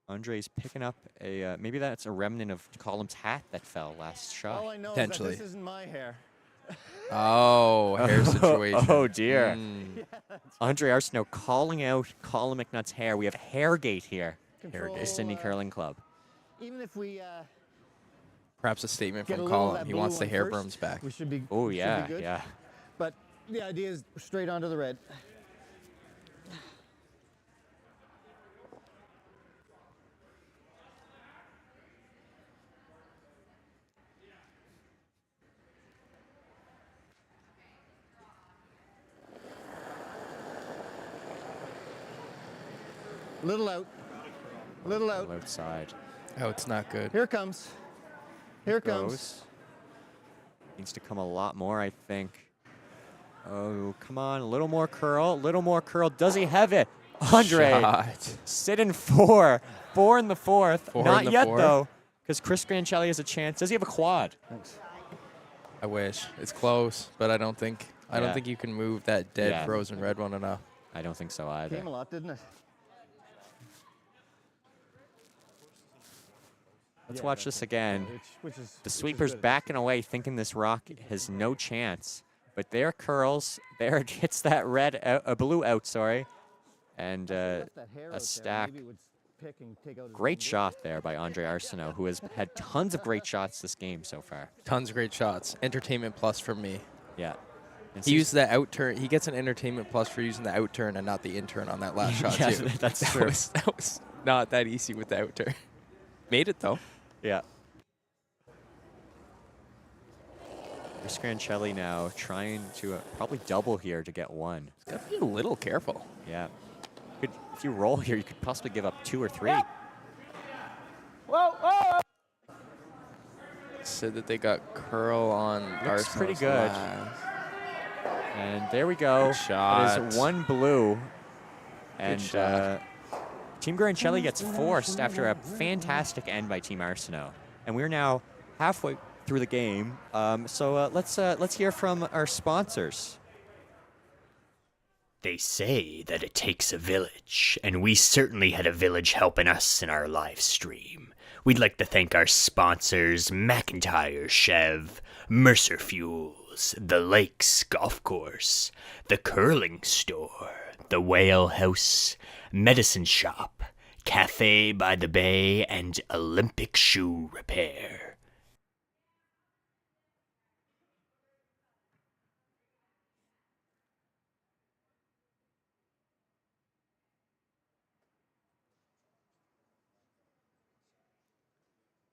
Andre's picking up a. Maybe that's a remnant of Colum's hat that fell last shot. All I know is Potentially. that this isn't my hair. Oh, hair situation. Oh dear. Mm. Andre Arseneau calling out Colin McNutt's hair. We have Hairgate here. Control, The Sydney Curling Club. Even if we Perhaps a statement get a from little of Colin. that He blue wants the one hair first, brooms back. we should be. Oh we should yeah, be good. yeah. But the idea is straight onto the red. Little out. Little out. Outside. Oh, it's not good. Here it comes. Here it comes. Goes. Needs to come a lot more, I think. Oh, come on. A little more curl. A little more curl. Does he have it? Andre. Shot. Sit in 4. 4 in the 4th. Four Not in the yet, fourth? though, because Chris Granchelli has a chance. Does he have a quad? Thanks. I wish. It's close, but I don't think Yeah. you can move that dead Yeah. frozen red one enough. I don't think so either. Came a lot, didn't it? Let's watch this again. Which is The sweeper's backing away, thinking this rock has no chance. But there curls. There it hits that red, blue out, sorry. And a stack. Great shot there by Andre Arseneau, who has had tons of great shots this game so far. Tons of great shots. Entertainment plus from me. Yeah. And He used that out turn. He gets an entertainment plus for using the out turn and not the in turn on that last shot Yeah, too. that's that true. that was not that easy with the out turn. Made it though. Yeah. Chris Granchelli now trying to probably double here to get one. Got to be a little careful. Yeah. If you roll here, you could possibly give up 2 or 3. Yep. Whoa, whoa! Said that they got curl on Looks Arseneau's pretty good. last. And there we go. Good shot. It is 1 blue. And shot. Team Granchelli gets forced after a fantastic end by Team Arseneau. And we're now halfway through the game. So let's hear from our sponsors. They say that it takes a village, and we certainly had a village helping us in our live stream. We'd like to thank our sponsors, McIntyre Chev, Mercer Fuels, The Lakes Golf Course, The Curling Store, The Whale House, Medicine Shop, Cafe by the Bay, and Olympic Shoe Repair.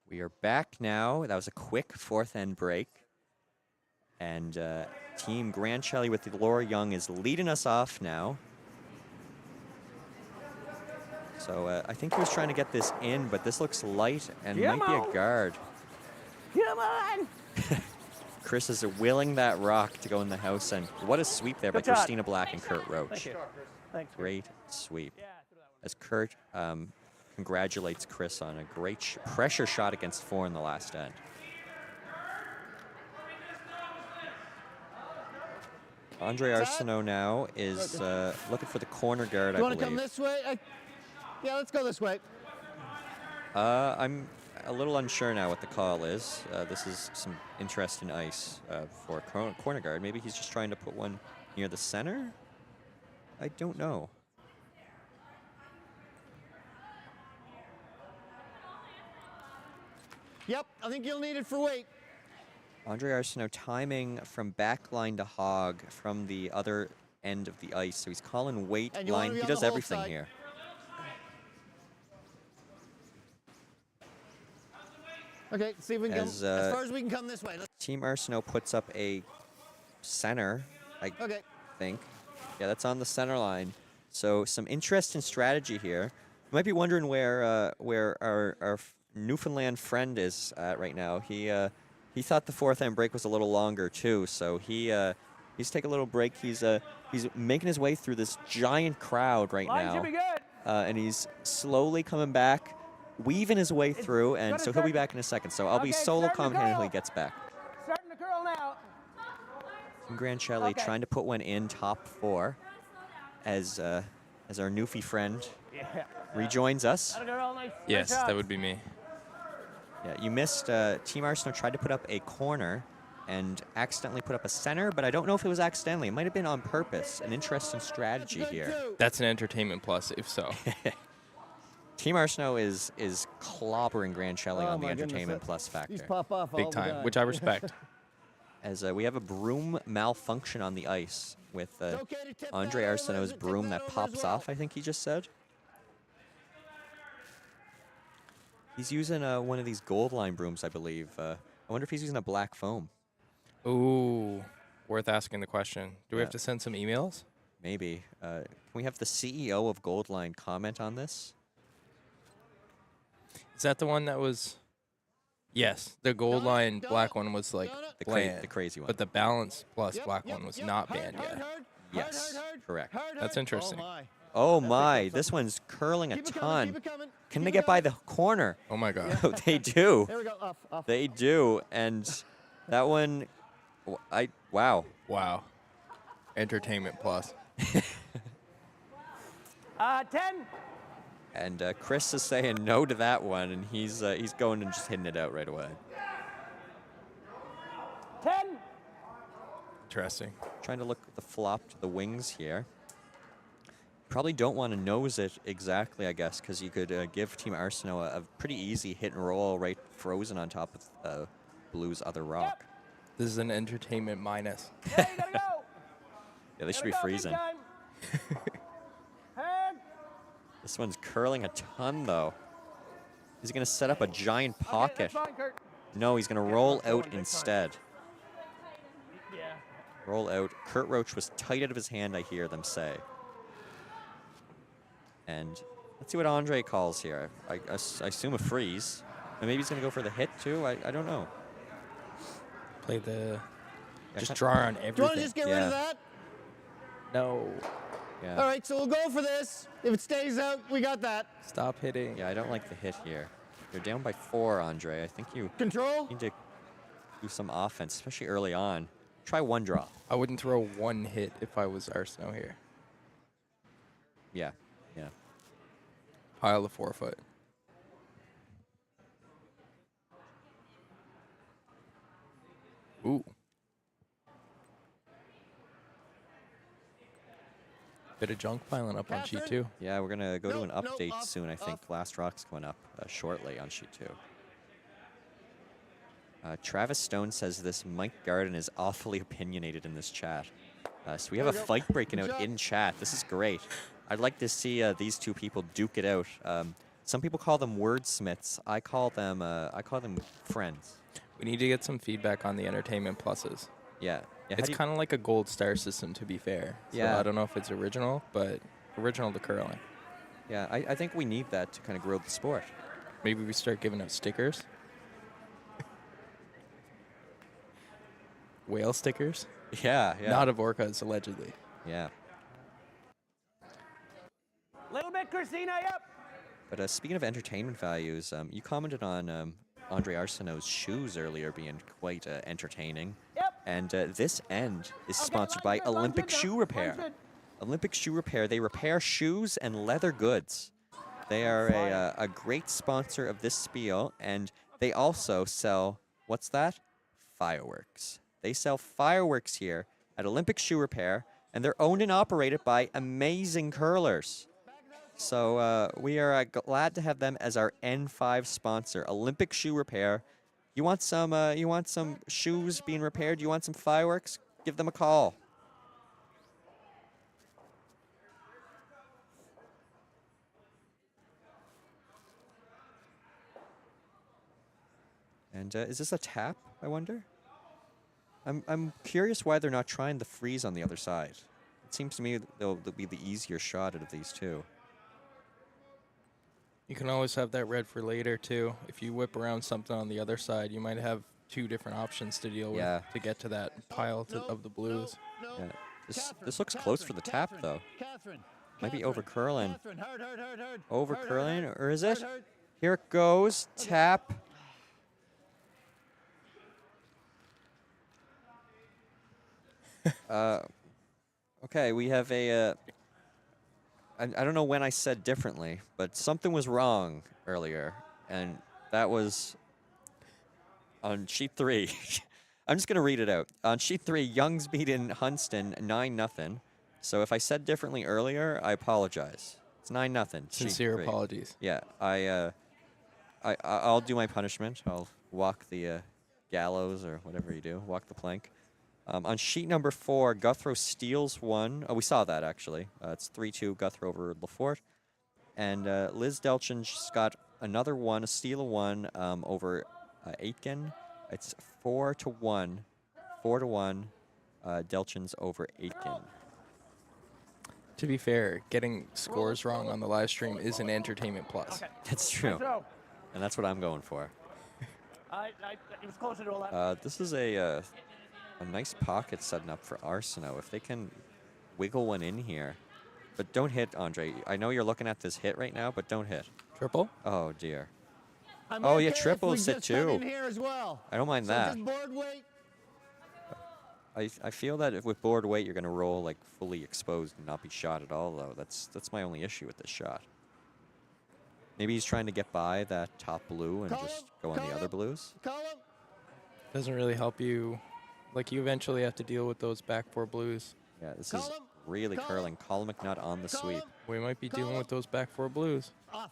We are back now. That was a quick 4th end break. And Team Granchelli with Laura Young is leading us off now. So I think he was trying to get this in, but this looks light and might be a guard. Come on! Chris is willing that rock to go in the house, and what a sweep there by Good shot. Christina Black and Kurt Roach. Thank you. Thanks. Great sweep. As Kurt congratulates Chris on a great pressure shot against 4 in the last end. Andre Arseneau now is looking for the corner guard, I You want believe. to come this way? Yeah, let's go this way. I'm a little unsure now what the call is. This is some interesting ice for a corner guard. Maybe he's just trying to put one near the center? I don't know. Yep, I think you'll need it for weight. Andre Arseneau timing from back line to hog from the other end of the ice. So he's calling weight And you wanna line. be He on does the hold everything side. here. Okay, see if we can As, come as far as we can come this way. Team Arseneau puts up a center, I Okay. think. Yeah, that's on the center line. So some interesting strategy here. You might be wondering where our Newfoundland friend is at right now. He thought the 4th end break was a little longer too, so he's taking a little break. He's making his way through this giant crowd right Line now, should be good. and he's slowly coming back, weaving his way through, and so he'll be back in a second. So I'll be Okay, solo starting to commentating until curl. he gets back. Starting to curl now. Team Granchelli Okay. trying to put one in top 4 as our Newfie friend Yeah. rejoins us. Gotta curl, nice. Yes, nice that shots. would be me. Yeah, you missed. Team Arseneau tried to put up a corner and accidentally put up a center, but I don't know if it was accidentally. It might have been on purpose. An interesting strategy here. That's an entertainment plus, if so. Team Arseneau is clobbering Granchelli Oh on the my goodness, entertainment that- plus These factor. pop off all Big the time, which I respect. As we have a broom malfunction on the ice with It's okay to tip Andre that over, Arseneau's tip broom that that over as pops well. off, I think he just said. He's using one of these gold line brooms, I believe. I wonder if he's using a black foam. Ooh, worth asking the question. Do we Yeah. have to send some emails? Maybe. Can we have the CEO of Goldline comment on this? Is that the one that was? Yes, the gold line black one was like The bland, crazy one. but the balance plus Yep, black yep, one was yep. not Hard, banned hard, yet. hard, Yes, hard, hard, correct. hard, That's hard. interesting. Oh my. Oh That's my, big this one's curling a Keep it coming, ton. keep it coming. Can Keep they it get by going. the corner? Oh my god. They do. There we go. Off. They do. And that one, wow. Wow. Entertainment plus. 10. And Chris is saying no to that one, and he's going and just hitting it out right away. 10. Interesting. Trying to look at the flop to the wings here. Probably don't want to nose it exactly, I guess, because you could give Team Arseneau a pretty easy hit and roll right frozen on top of Blue's other rock. This is an entertainment minus. Yeah, you gotta go. Yeah, they should be Gotta go, big freezing. time. Head. This one's curling a ton, though. He's going to set up a giant Okay, pocket. that's fine, Kurt. No, he's going to roll out instead. Roll out. Kurt Roach was tight out of his hand, I hear them say. And let's see what Andre calls here. I assume a freeze. And maybe he's going to go for the hit, too. I don't know. Play the... Yeah, just kin- draw on Do you want everything. to just get rid of Yeah. that? No. Yeah. All right, so we'll go for this. If it stays out, we got that. Stop hitting. Yeah, I don't like the hit here. You're down by 4, Andre. I think you Control. need to do some offense, especially early on. Try one draw. I wouldn't throw one hit if I was Arseneau here. Yeah, yeah. Pile the 4-foot. Ooh. Bit of junk piling up on sheet Catherine? 2. Yeah, we're going to go to an Nope, nope, update off, soon. I think off. Last Rock's coming up shortly on sheet 2. Travis Stone says this Mike Garden is awfully opinionated in this chat. So we have a There we go. fight breaking Good out job. in chat. This is great. I'd like to see these two people duke it out. Some people call them wordsmiths. I call them friends. We need to get some feedback on the entertainment pluses. Yeah. Yeah. It's kind of like a gold star system, to be fair. So Yeah. I don't know if it's original, but original to curling. Yeah, I think we need that to kind of grow the sport. Maybe we start giving out stickers. Whale stickers. Yeah, yeah. Not of orcas, allegedly. Yeah. Little bit, Christina, yep. But speaking of entertainment values, you commented on Andre Arseneau's shoes earlier being quite entertaining. Yep. And this end is Okay, sponsored line by good, line Olympic good now, Shoe line Repair. good. Olympic Shoe Repair, they repair shoes and leather goods. They are a great sponsor of this Spiel, and they also sell, what's that? Fireworks. They sell fireworks here at Olympic Shoe Repair, and they're owned and operated by amazing curlers. So we are glad to have them as our N5 sponsor, Olympic Shoe Repair. You want some shoes being repaired? You want some fireworks? Give them a call. And is this a tap, I wonder? I'm curious why they're not trying the freeze on the other side. It seems to me they'll be the easier shot out of these two. You can always have that red for later, too. If you whip around something on the other side, you might have 2 different options to deal with Yeah. to get to that pile of the blues. No. Yeah. This Catherine, looks close for the tap, Catherine, though. Catherine, Might be Catherine, over curling. Catherine, hard, hard, hard, hard. Over Hard, curling, hard, or is hard, it? hard. Here it goes. Tap. Okay, we have a. I don't know when I said differently, but something was wrong earlier, and that was on sheet 3. I'm just going to read it out. On sheet 3, Young's beaten Hunston 9-0. So if I said differently earlier, I apologize. It's 9-0. Sincere apologies. Yeah, I'll do my punishment. I'll walk the gallows or whatever you do, walk the plank. On sheet number 4, Guthrow steals one. Oh, we saw that actually. It's 3-2 Guthrow over Lafort. And Liz Delchin's got another one, a steal of one over Aitken. It's 4-1. 4-1. Delchin's over Aitken. To be fair, getting scores wrong on the live stream is an entertainment plus. That's true. So, And that's what I'm going for. it was closer to 11. This is a nice pocket setting up for Arseneau. If they can wiggle one in here. But don't hit, Andre. I know you're looking at this hit right now, but don't hit. Triple? Oh, dear. I'm Oh, okay yeah, if triple we is sit just come in too. here as well. I don't mind So that. just board weight. I feel that if with board weight, you're going to roll like fully exposed and not be shot at all, though. That's my only issue with this shot. Maybe he's trying to get by that top blue and Call just him, go on call the other him. blues. Call him. Doesn't really help you. Like, you eventually have to deal with those back 4 blues. Yeah, this Call is him, really call curling. Colin McNutt on the Call sweep. him. We might be Call dealing him. with those back 4 blues. Off.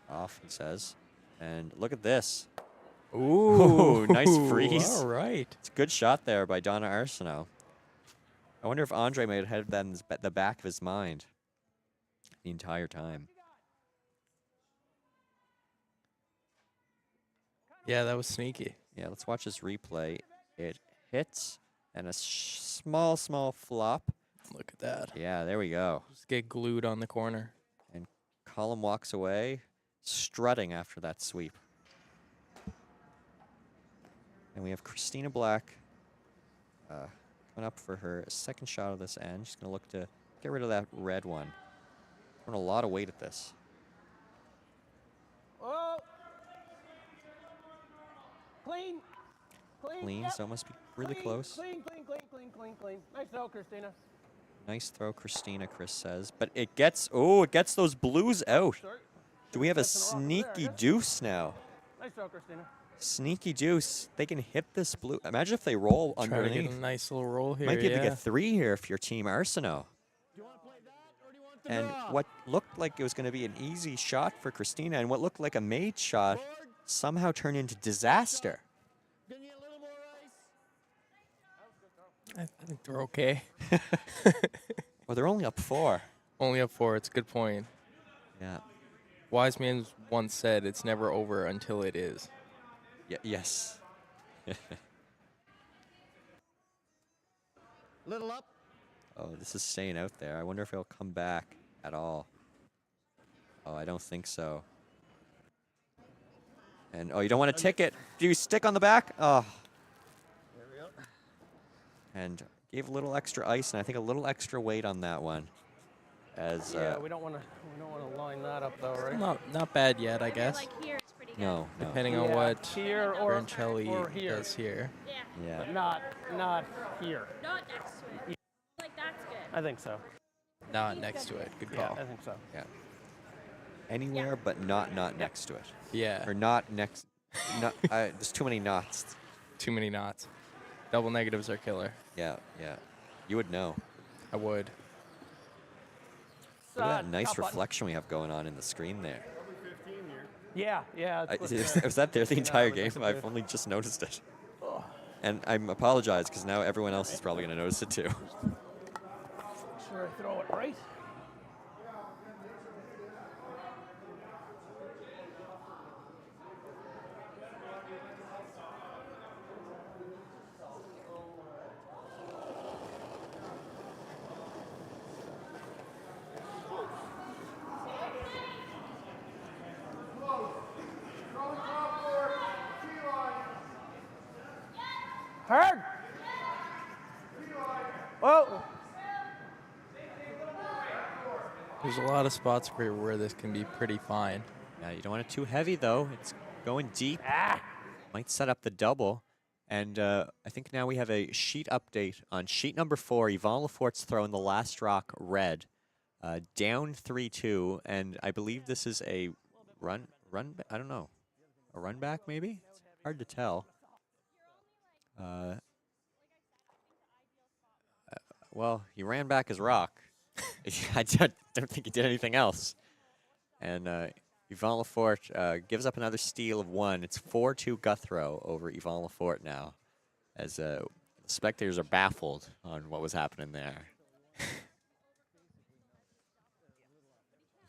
Off, he says. And look at this. Ooh, nice freeze. All right. It's a good shot there by Donna Arseneau. I wonder if Andre may have had that in the back of his mind the entire time. Yeah, that was sneaky. Yeah, let's watch this replay. It hits, And a small flop. Look at that. Yeah, there we go. Just get glued on the corner. And Column walks away, strutting after that sweep. And we have Christina Black coming up for her second shot of this end. She's going to look to get rid of that red one. Throwing a lot of weight at this. Oh. Clean. Clean, Yep. so it must be really Clean, close. Clean. Nice throw, Christina. Nice throw, Christina, Chris says. But it gets those blues out. Sorry. Do we have a That's an offer sneaky there, deuce now? Nice throw, Christina. Sneaky deuce. They can hit this blue. Imagine if they roll Try to underneath. get a nice little roll here. Might be able to yeah. get 3 here if you're Team Arseneau. Do you want to play that or do you want the And draw? what looked like it was going to be an easy shot for Christina and what looked like a made shot Board? somehow turned into disaster. Gonna need a little more ice. I think they're okay. Well, they're only up 4. Only up 4. It's a good point. Yeah. Wise man once said, "It's never over until it is." Yes. Little up. Oh, this is staying out there. I wonder if it'll come back at all. Oh, I don't think so. And, oh, you don't want to tick it. Do you stick on the back? Oh. There we go. And gave a little extra ice and I think a little extra weight on that one. As Yeah, we don't want to line that up though, right? Not bad yet, I guess. Like here, it's pretty good. no. Depending on Yeah, what here or Granchelli here. does here. Yeah. Yeah. But not here. Not next to it. Like that's good. I think so. Not next to it. Good Yeah, call. I think so. Yeah. Anywhere but not next to it. Yeah. Or not next. There's too many knots. Too many knots. Double negatives are killer. Yeah. You would know. I would. Look at that nice reflection we have going on in the screen there. Yeah. Was that there the entire game? I've only just noticed it. And I apologize because now everyone else is probably going to notice it too. Sure, I throw it right. Hard. Oh. There's a lot of spots where this can be pretty fine. Yeah, you don't want it too heavy though. It's going deep. Might set up the double. And I think now we have a sheet update on sheet number 4. Yvonne Laforte's throwing the last rock red. Down 3-2. And I believe this is a run, I don't know. A run back maybe? It's hard to tell. Well, he ran back his rock. I don't think he did anything else. And Yvonne Laforte gives up another steal of 1. It's 4-2 Guthrow over Yvonne Laforte now, as spectators are baffled on what was happening there.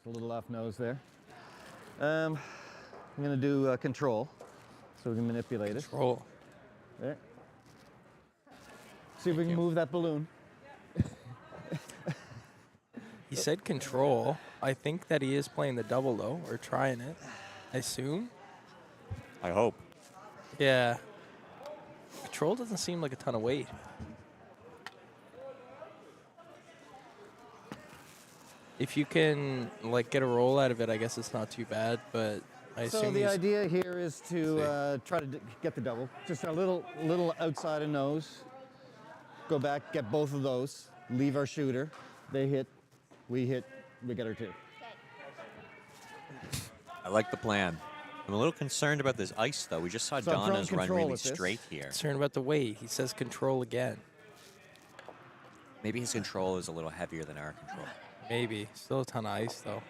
A little off nose there. I'm going to do control, so we can manipulate it. Control. There. See if we can move that balloon. He said control. I think that he is playing the double though, or trying it. I assume. I hope. Yeah. Control doesn't seem like a ton of weight. If you can like get a roll out of it, I guess it's not too bad. But I So assume the he's idea here is to try to get the double. Just a little outside of nose. Go back, get both of those. Leave our shooter. They hit. We hit. We get our 2. I like the plan. I'm a little concerned about this ice, though. We just saw So I'm throwing Donna's run control really at this. straight here. concerned about the weight. He says control again. Maybe his control is a little heavier than our control. Maybe. Still a ton of ice though.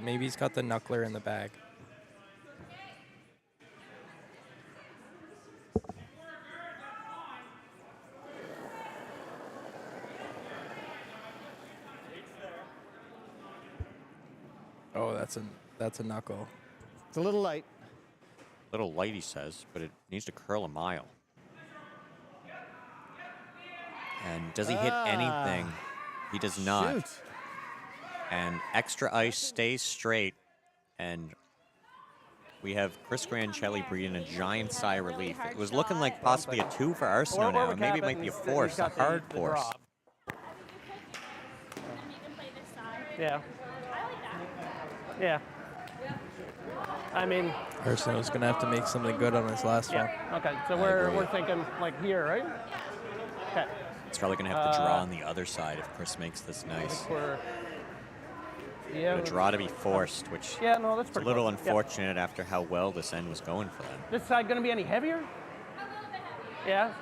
Maybe he's got the knuckler in the bag. Oh, that's a knuckle. It's a little light. Little light, he says, but it needs to curl a mile. And does he hit anything? He does not. Shoot. And extra ice stays straight. And we have Chris Granchelli breathing a giant sigh of relief. It was looking like possibly a 2 for Arseneau now, and maybe it might be a force, a hard force. Yeah. Yeah. I mean, Arseneau's going to have to make something good on his last one. okay, so agree. we're thinking like here, right? Okay. It's probably going to have to draw on the other side if Chris makes this nice. Yeah. A draw to be forced, which Yeah, no, that's is a pretty little close. Yeah. unfortunate after how well this end was going for them. This side going to be any heavier? Yeah.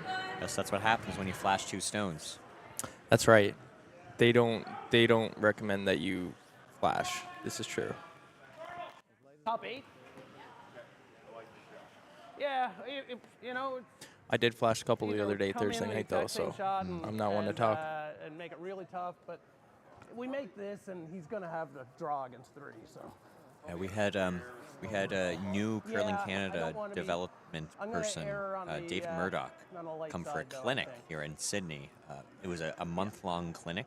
Yes, that's what happens when you flash 2 stones. That's right. They don't recommend that you flash. This is true. Top 8. Yeah, you know. I did flash a couple the either other day, come in Thursday with night, the though, exact same so shot and- I'm not one to talk. And make it really tough, but we make this, and he's going to have to draw against 3. So. Yeah, we had a new Curling Yeah, I Canada don't wanna be- development I'm gonna person, err on the, David Murdoch, on the light come for a side, though, I clinic think. here in Sydney. It was a month-long clinic,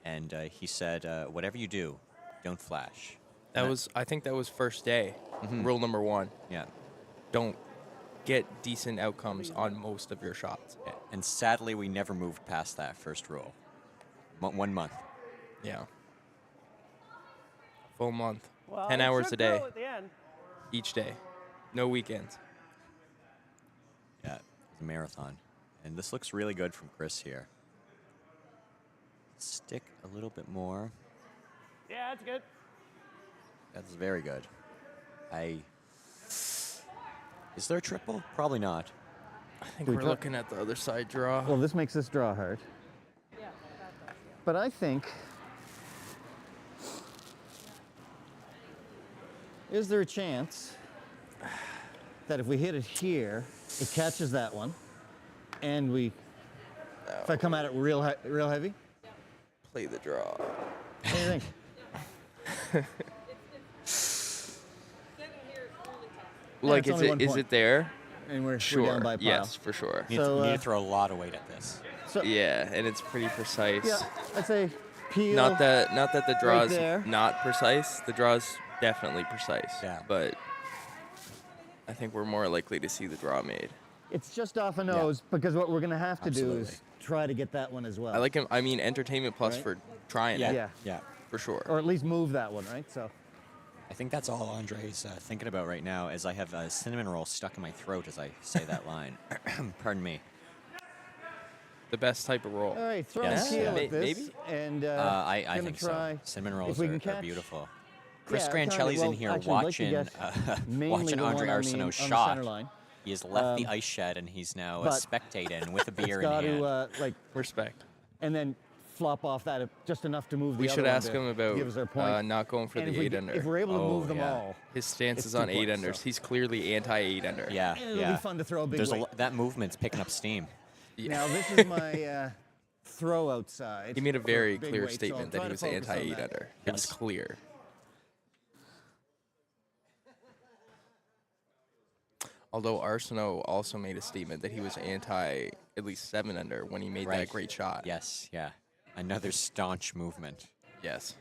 and he said, whatever you do, don't flash. I think that was first day. Rule number 1. Yeah. Don't get decent outcomes on most of your shots. And sadly, we never moved past that first rule. 1 month. Yeah. Full month. Well, 10 it hours should a day, grow at the end. each day. No weekends. Yeah, it's a marathon. And this looks really good from Chris here. Stick a little bit more. Yeah, that's good. That's very good. Is there a triple? Probably not. I think we're looking at the other side draw. Well, this makes this draw hard. But I think, is there a chance that if we hit it here, it catches that one, and if I come at it real heavy? Play the draw. What do you think? Like, it's only 1 is point. it there? And we're Sure. down by a pile. Yes, for sure. You So, need to throw a lot of weight at this. So, Yeah, and it's pretty precise. yeah, I'd say peel. Not that the draw is there. not precise. The draw is definitely precise. Yeah. But I think we're more likely to see the draw made. It's just off a nose because what we're going to have to do Absolutely. is try to get that one as well. I like him. I mean, entertainment plus Right. for trying Yeah, it, Yeah. yeah. for sure. Or at least move that one, right? So, I think that's all Andre's thinking about right now, as I have a cinnamon roll stuck in my throat as I say that line. Pardon me. The best type of roll. all right, throw Yes. a peel Yeah. at this. Maybe? And I gonna think try so. Cinnamon if rolls we can are catch- beautiful. Chris Yeah, kinda- Granchelli's well, in here actually, I'd like to watching guess mainly watching the Andre one on Arseneau the shot. center line. He has left the ice shed and he's now but spectating with a beer It's got in hand. to like, Respect. and then flop off that just enough to move the We other should one ask to him about give us our point. not going for and the if, we, 8-under. if we're able to Oh, move them yeah. all, His stance it's is 2 on points, 8-unders. so. He's clearly anti-8-under. Yeah, it'll yeah. be fun to throw a big There's weight. that movement's picking up steam. Now this is my throw outside. He made a for very big clear weight, so statement I'll that try he to was focus on that. anti-8-under. It was Yes. clear. Although Arseneau also made a statement that he was anti at least 7-under when he made that great shot. Yes, yeah. Another staunch movement. Yes.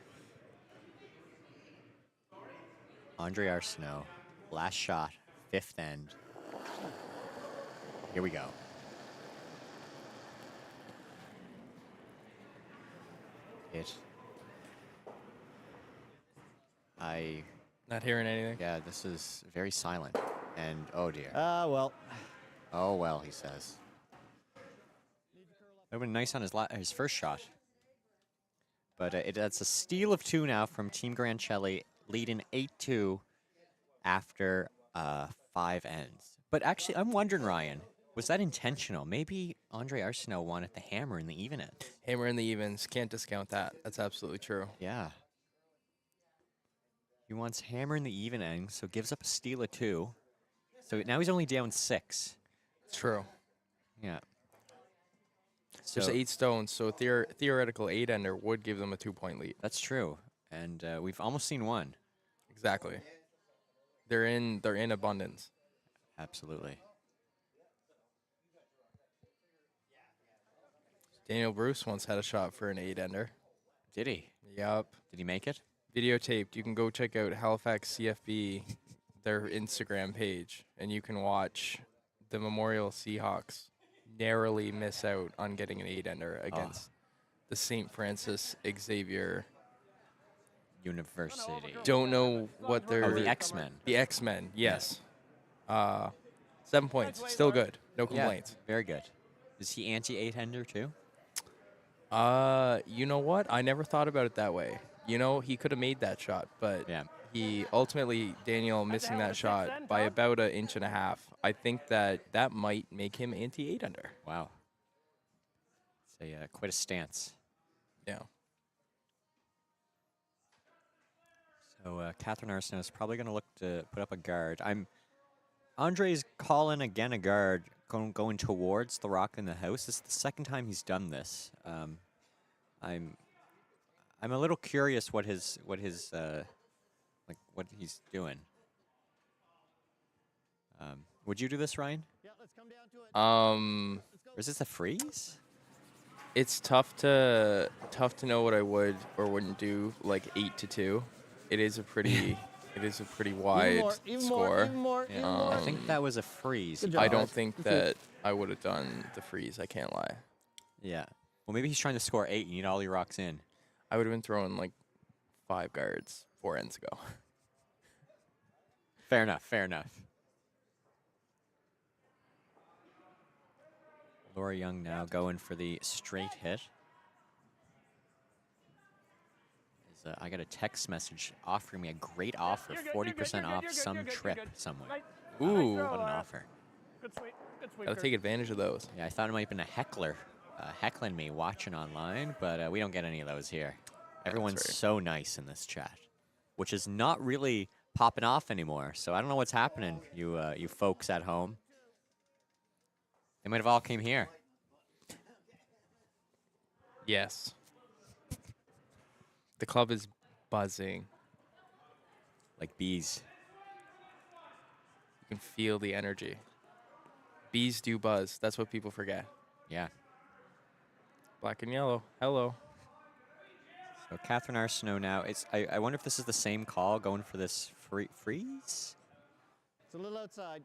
Andre Arseneau, last shot, 5th end. Here we go. Not hearing anything. Yeah, this is very silent. And, oh dear. Well, Oh well, he says. That would have been nice on his first shot. But it's a steal of 2 now from Team Granchelli, leading 8-2 after 5 ends. But actually, I'm wondering, Ryan, was that intentional? Maybe Andre Arseneau wanted the hammer in the even end. Hammer in the evens. Can't discount that. That's absolutely true. Yeah. He wants hammer in the even end, so gives up a steal of 2. So now he's only down 6. It's true. Yeah. There's So 8 stones, so theoretical 8-under would give them a 2-point lead. that's true. And we've almost seen one. Exactly. They're in abundance. Absolutely. Daniel Bruce once had a shot for an 8-ender. Did he? Yup. Did he make it? Videotaped. You can go check out Halifax CFB, their Instagram page, and you can watch the Memorial Seahawks narrowly miss out on getting an 8-ender against the St. Francis Xavier University. Don't know what they're... Oh, the X-Men. The X-Men, yes. 7 points. Still good. No complaints. Yeah, very good. Is he anti-8-ender too? You know what? I never thought about it that way. You know, he could have made that shot, but he ultimately, Daniel missing that shot by about 1.5 inches. I think that might make him anti-8-ender. Wow. It's quite a stance. Yeah. So Catherine Arseneau is probably going to look to put up a guard. Andre's calling again a guard, going towards the rock in the house. This is the second time he's done this. I'm a little curious what he's doing. Would you do this, Ryan? Yeah, let's come down to it. Or is this a freeze? It's tough to know what I would or wouldn't do. Like 8-2, it is a pretty wide score. Even more. I think that was a freeze. Good job. I don't think that I would have done the freeze. I can't lie. Yeah. Well, maybe he's trying to score 8 and you need all your rocks in. I would have been throwing like 5 guards 4 ends ago. Fair enough. Fair enough. Laura Young now going for the straight hit. I got a text message offering me a great offer, 40% off some trip somewhere. Ooh. What an offer. Good sweep. Good sweep. Gotta take advantage of those. Yeah, I thought it might have been a heckler heckling me watching online, but we don't get any of those here. Everyone's so nice in this chat, which is not really popping off anymore. So I don't know what's happening, you folks at home. They might have all came here. Yes. The club is buzzing. Like bees. You can feel the energy. Bees do buzz. That's what people forget. Yeah. Black and yellow. Hello. So Catherine Arseneau now. I wonder if this is the same call going for this freeze? It's a little outside.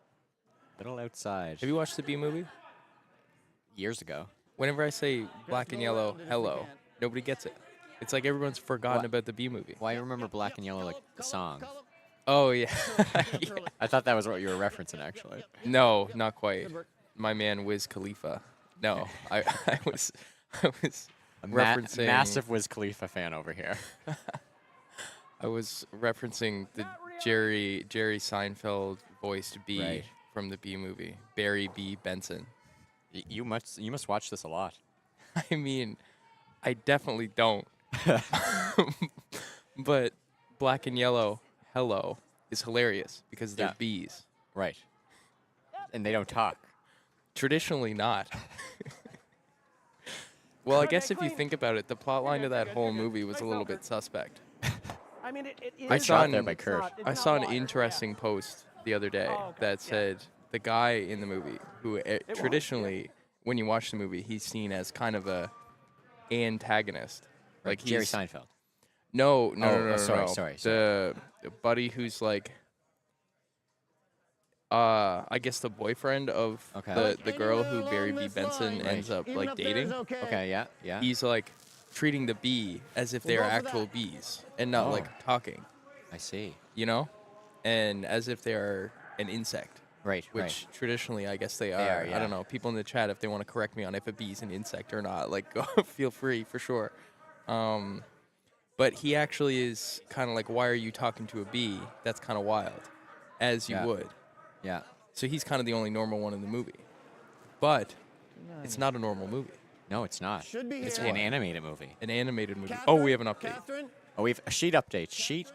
Little outside. Have you watched the Bee movie? Years ago. Whenever I say black and yellow, hello, nobody gets it. It's like everyone's forgotten about the Bee movie. Well, I remember Black and Yellow, like the song. Oh, yeah. Yeah. I thought that was what you were referencing, actually. No, not quite. My man Wiz Khalifa. No, I was referencing... massive Wiz Khalifa fan over here. I was referencing the Jerry Seinfeld voiced Bee from the Bee movie, Barry B. Benson. You must watch this a lot. I mean, I definitely don't. But black and yellow, hello, is hilarious because they're bees. Right. And they don't talk. Traditionally not. Well, I guess if you think about it, the plot line of that whole movie was a little bit suspect. I mean, I saw there by Kurt. I saw an interesting post the other day that said the guy in the movie who traditionally, when you watch the movie, he's seen as kind of a antagonist. Like Jerry Seinfeld. No. Sorry. The buddy who's like, I guess the boyfriend of the girl who Barry B. Benson ends up like dating. Okay, yeah. He's like treating the bee as if they are actual bees and not like talking. I see. You know, and as if they are an insect. Right. Which traditionally, I guess they are. I don't know. People in the chat, if they want to correct me on if a bee's an insect or not, like, go feel free for sure. But he actually is kind of like, why are you talking to a bee? That's kind of wild, as you would. Yeah. So he's kind of the only normal one in the movie. But it's not a normal movie. No, it's not. Should be It's here. an animated movie. An animated movie. Catherine, Oh, we have an update. Catherine? Oh, we have a sheet update. Sheet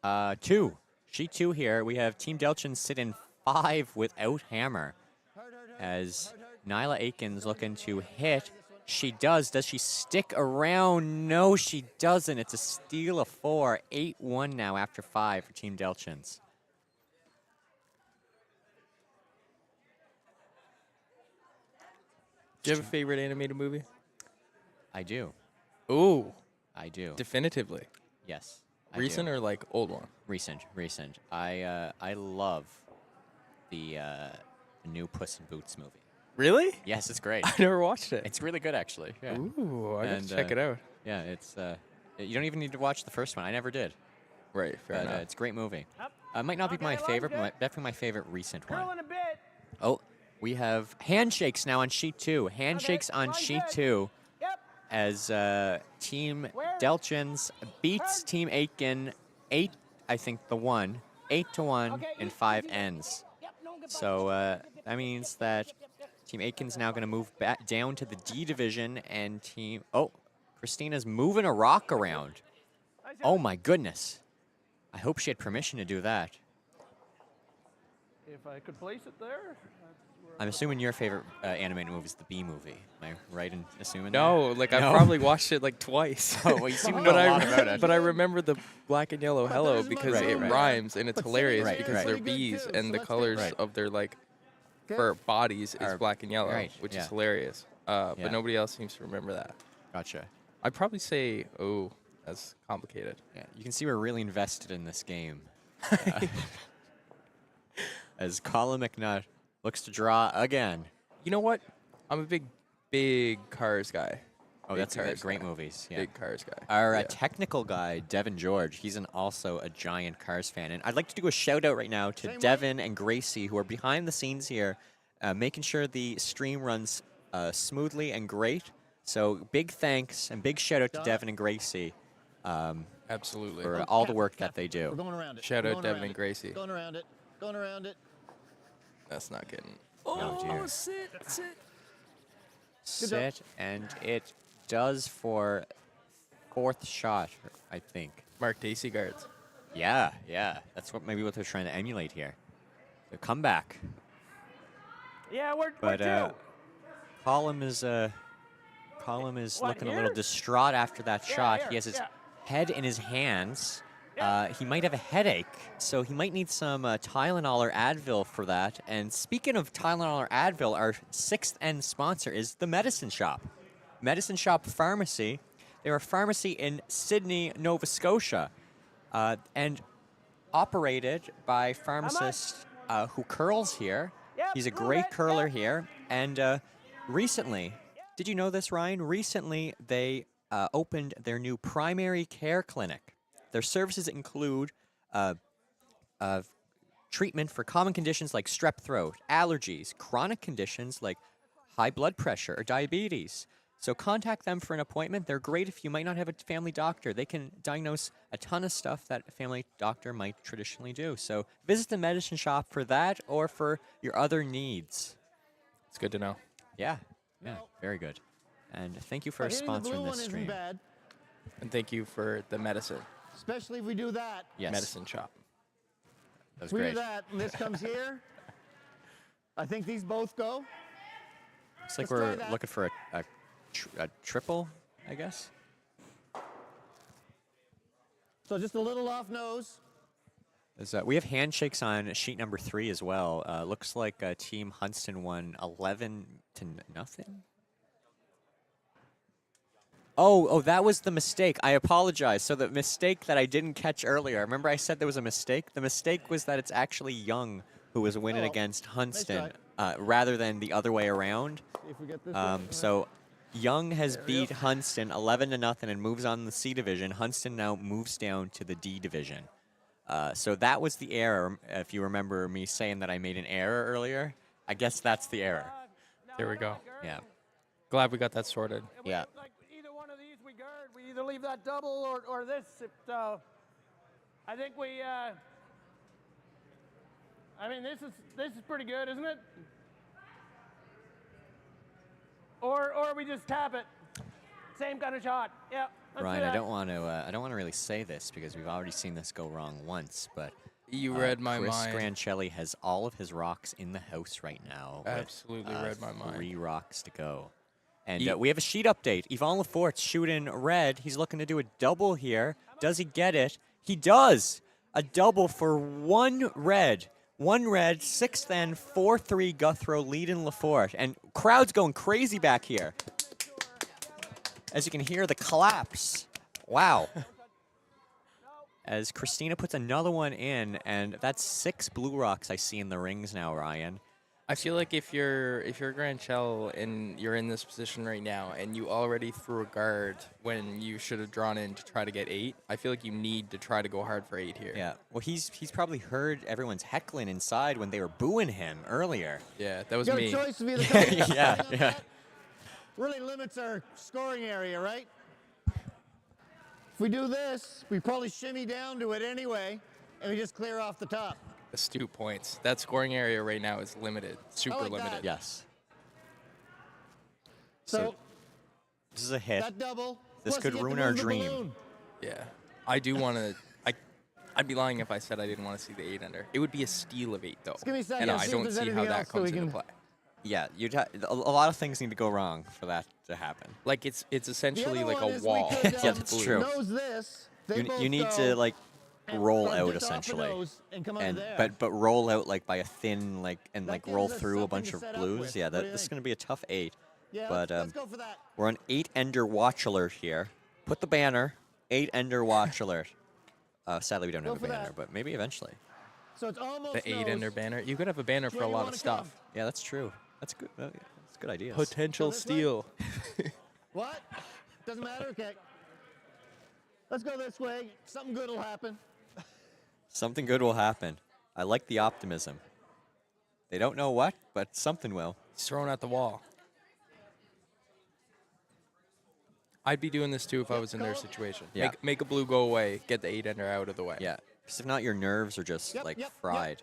2. Sheet 2 here. We have Team Delchin sit in 5 without hammer. As Nyla Aikens looking to hit. She does. Does she stick around? No, she doesn't. It's a steal of 4. 8-1 now after 5 for Team Delchins. Do you have a favorite animated movie? I do. Ooh, I do. definitively. Yes. I Recent do. or like old one? Recent. I love the new Puss in Boots movie. Really? Yes, it's great. I never watched it. It's really good, actually. Yeah. Ooh, I And, gotta check it out. Yeah, it's. You don't even need to watch the first one. I never did. Right, fair But enough. it's a great movie. It might not be my favorite, but definitely my favorite recent one. Curling a bit. Oh, we have handshakes now on sheet 2. Handshakes on fine, sheet good. 2 Yep. as Team Where? Delchins beats Team Aitken 8, I think, the 1, 8-1 Okay, in easy, 5 easy. ends. Yep, no, goodbye. So that means that Team Aitken's now going to move back down to the D division, and Team... Oh, Christina's moving a rock around. Oh, my goodness. I hope she had permission to do that. If I could place it there. I'm assuming your favorite animated movie is the Bee Movie. Am I right in assuming No, that? like No? I've probably watched it like twice. Oh, well, you seem to know but a I lot about it. but I remember the black and yellow hello there's because my it room. rhymes and it's But hilarious Right, because right. they're Pretty good bees too, and so the let's take colors Right. of their like Okay. fur bodies is Are- black and yellow, right, which yeah. is hilarious. Yeah. But nobody else seems to remember that. Gotcha. I'd probably say, oh, that's complicated. Yeah, you can see we're really invested in this game. As Colin McNutt looks to draw again. You know what? I'm a big Cars guy. Oh, Big that's Cars great guy. movies. Yeah. Big Cars guy. Our Yeah. technical guy, Devin George, he's also a giant Cars fan. And I'd like to do a shout out right now to Same way. Devin and Gracie, who are behind the scenes here, making sure the stream runs smoothly and great. So big thanks and big shout out to Got it. Devin and Gracie Absolutely. for all the work that they We're do. going around it. Shout We're out going Devin around and it. Gracie. Going around it. Going around it. That's not getting. Oh, dear. sit. Sit, and it does for 4th shot, I think. Mark Dacey guards. Yeah. That's maybe what they're trying to emulate here. The comeback. Yeah, we're But due. Colum is What, looking a little here? distraught after that Yeah, shot. here, He has his yeah. head in his hands. He might have a headache, so he might need some Tylenol or Advil for that. And speaking of Tylenol or Advil, our 6th end sponsor is the Medicine Shop. Medicine Shop Pharmacy. They're a pharmacy in Sydney, Nova Scotia, and operated by pharmacist who curls here. Yep, He's a move great it, curler yep. here. And recently, did you know this, Ryan? Recently, they opened their new primary care clinic. Their services include treatment for common conditions like strep throat, allergies, chronic conditions like high blood pressure or diabetes. So contact them for an appointment. They're great if you might not have a family doctor. They can diagnose a ton of stuff that a family doctor might traditionally do. So visit the Medicine Shop for that or for your other needs. It's good to know. Yeah, very good. And thank you for Hitting the blue sponsoring one this isn't stream. bad, And thank you for the medicine. especially if we do that. Yes, Medicine shop. that was If we great. do that, and this comes here. I think these both go. Looks like Let's try we're that. looking for a triple, I guess. So just a little off nose. We have handshakes on sheet number 3 as well. Looks like Team Hunston won 11-0. Oh, that was the mistake. I apologize. So the mistake that I didn't catch earlier. Remember I said there was a mistake? The mistake was that it's actually Young who was winning Oh, against Hunston try. rather than the other way around. See if we get this. one. So Young has beat Hunston 11-0 and moves on to the C division. Hunston now moves down to the D division. So that was the error. If you remember me saying that I made an error earlier, I guess that's the error. There we go. Yeah. Glad we got that sorted. Yeah. Like either one of these we guard. We either leave that double or this. I think we. I mean, this is pretty good, isn't it? Or we just tap it. Same kind of shot. Yeah. let's do Ryan, I that. don't want to really say this because we've already seen this go wrong once, but You read my Chris mind. Granchelli has all of his rocks in the house right now. with, Absolutely read my mind. 3 rocks to go. And Ye- we have a sheet update. Yvon Lafort's shooting red. He's looking to do a double here. Does he get it? He does. A double for 1 red. 1 red, 6th end, 4-3 Guthrow lead in Lafort. And crowd's going crazy back here. As you can hear, the collapse. Wow. As Christina puts another one in, and that's 6 blue rocks I see in the rings now, Ryan. I feel like if you're Granchelli and you're in this position right now and you already threw a guard when you should have drawn in to try to get 8, I feel like you need to try to go hard for 8 here. Yeah. Well, he's probably heard everyone's heckling inside when they were booing him earlier. Yeah, that was You got me. a choice of either coming Yeah, staying on yeah. that really limits our scoring area, right? If we do this, we probably shimmy down to it anyway, and we just clear off the top. Astute points. That scoring area right now is limited, super like that. limited. Yes. So This is a hit. that double. This plus could you get to ruin our move the dream. balloon. Yeah, I do want to. I'd be lying if I said I didn't want to see the 8 under. It would be a steal of 8 though, give me a second, and I'll I see if don't there's see how anything that else that we comes into can- play. Yeah, a lot of things need to go wrong for that to happen. Like it's The essentially other like one a is we wall. could, Yeah, that's true. Nose this. They You, both you need go to like and roll run out just off the essentially, nose and come under there. but roll out like by a thin and That like gives roll us through a something bunch to of set up blues. with. Yeah, What do you this is think? going to be a tough 8. Yeah, but let's go for that. we're on 8 ender watch alert here. Put the banner 8 ender watch alert. Sadly, we don't have a for banner, that. but maybe eventually. So it's almost The 8 nose. under banner. You could have a banner Which for way a you lot wanna of stuff. come? Yeah, that's true. That's good. That's a good idea. Potential this way? steal. What? Doesn't matter? Okay. Let's go this way. Something good will happen. Something good will happen. I like the optimism. They don't know what, but something will. He's thrown at the wall. I'd be doing this too if I was in their situation. Yeah. Make a blue go away. Get the 8 ender out of the way. Yeah, because if not, your nerves are just Yep, like yep, fried.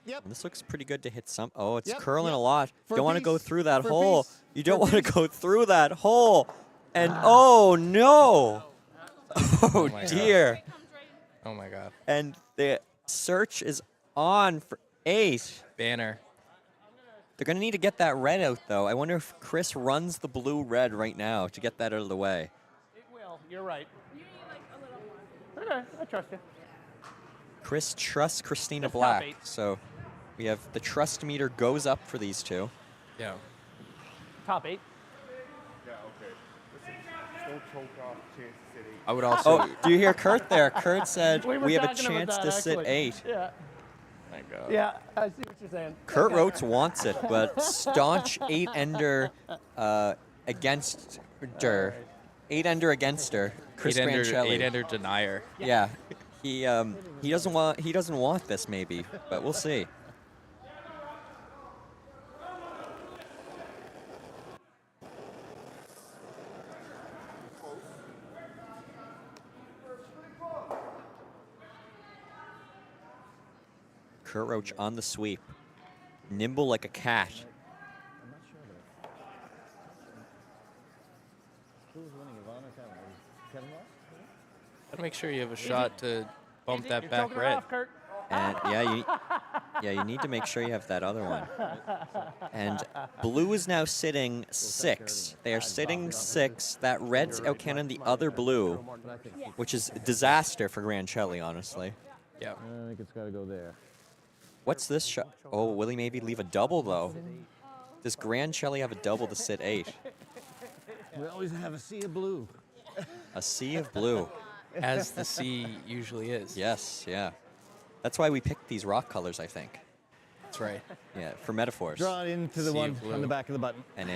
Yep. And this looks pretty good to hit some. Oh, it's Yep, curling yep. a lot. For You don't want to go peace. through that For hole. peace. You don't For want to peace. go through that hole. And oh no! Oh my God. dear! Oh my God. And the search is on for 8. Banner. They're gonna need to get that red out though. I wonder if Chris runs the blue red right now to get that out of the way. It will. You're right. Okay, I trust you. Chris trusts Christina Just top Black. 8. So we have the trust meter goes up for these two. Yeah. Top 8. I would also. Oh, do you hear Kurt there? Kurt said We were we have a talking about chance that, to sit actually. 8. Yeah. My God. Yeah, I see what you're saying. Kurt Okay. Rotes wants it, but staunch 8 ender against her. 8 ender against her. Chris 8 ender, Granchelli. 8 ender denier. Yeah. He doesn't want this maybe, but we'll see. Kurt Roach on the sweep. Nimble like a cat. Gotta make sure you have a shot to bump that You're back choking her red. off, Kurt. And you need to make sure you have that other one. And blue is now sitting 6. They are sitting 6. That red's outcannon the other blue, which is a disaster for Granchelli, honestly. Yeah. I think it's got to go there. What's this shot? Oh, will he maybe leave a double though? Does Granchelli have a double to sit 8? We always have a sea of blue. A sea of blue. As the sea usually is. Yes, yeah. That's why we picked these rock colors, I think. That's right. Yeah, for metaphors. Draw it into the Sea one of blue. on the back of the button. And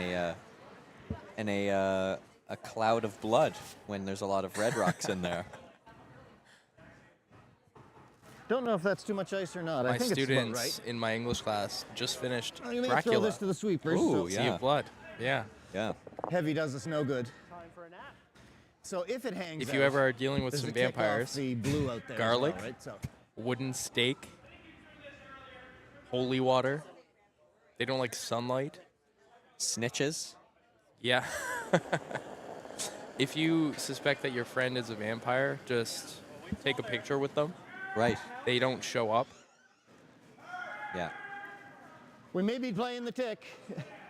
a cloud of blood when there's a lot of red rocks in there. Don't know if that's too much ice or not. I My think it's about students right. in my English class just finished I'm gonna throw Dracula. this to the sweepers. Ooh, Sea yeah. of blood. Yeah. Yeah. Heavy does us no good. Time for a nap. So if it hangs If you out, ever are dealing with does some it kick off vampires, the blue out there as garlic, well, right? So wooden stake, holy water. They don't like sunlight. Snitches. Yeah. If you suspect that your friend is a vampire, just take a picture with them. Right. They don't show up. Yeah. we may be playing the tick.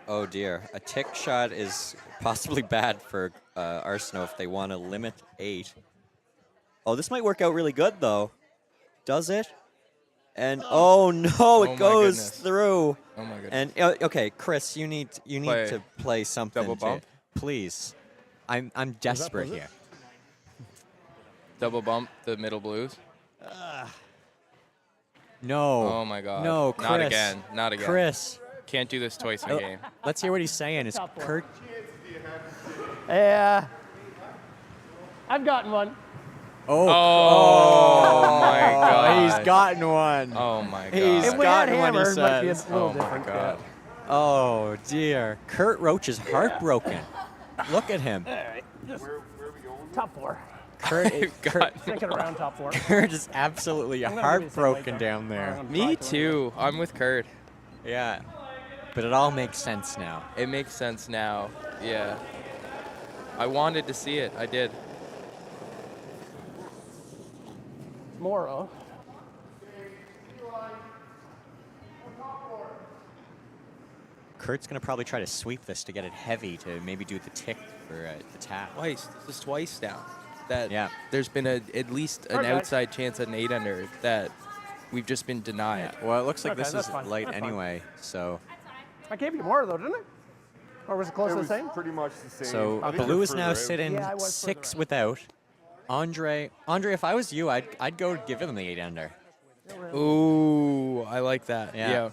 Oh dear. A tick shot is possibly bad for Arseneau if they want to limit 8. Oh, this might work out really good though. Does it? And oh no, Oh it my goes goodness. through. Oh my goodness. And okay, Chris, you need Play to play something. double bump? Please. I'm desperate was it? here. Double bump the middle blues. No. Oh my god. No, Chris. Not again. Not again. Chris. Can't do this twice in a game. Let's hear what he's saying. Is Kurt? Yeah. I've gotten one. Oh my god. He's gotten one. Oh my god. He's If we had gotten one, he hammer, it might be a says. little Oh my different. god. Oh dear. Kurt Roach is heartbroken. Look at him. All right. Just top 4. Kurt Second round, top 4. Kurt is absolutely I'm gonna give you some heartbroken later. down there. I'm gonna Me try to- too. I'm with Kurt. Yeah. But it all makes sense now. It makes sense now. Yeah. I wanted to see it. I did. Moro. Kurt's gonna probably try to sweep this to get it heavy to maybe do the tick for the tap. Twice. This is twice now. That Yeah. there's been at least an Okay. outside chance at an 8-under that we've just been denied. Well, it looks like Okay, this that's is fine. late That's fine. anyway. So I gave you more though, didn't I? Or was it close to the same? pretty much the same. so I think blue we're is now further out. sitting Yeah, I was 6 further out. without. Andre, if I was you, I'd go give him the 8-under. Ooh, I like that. Yeah. Yeah.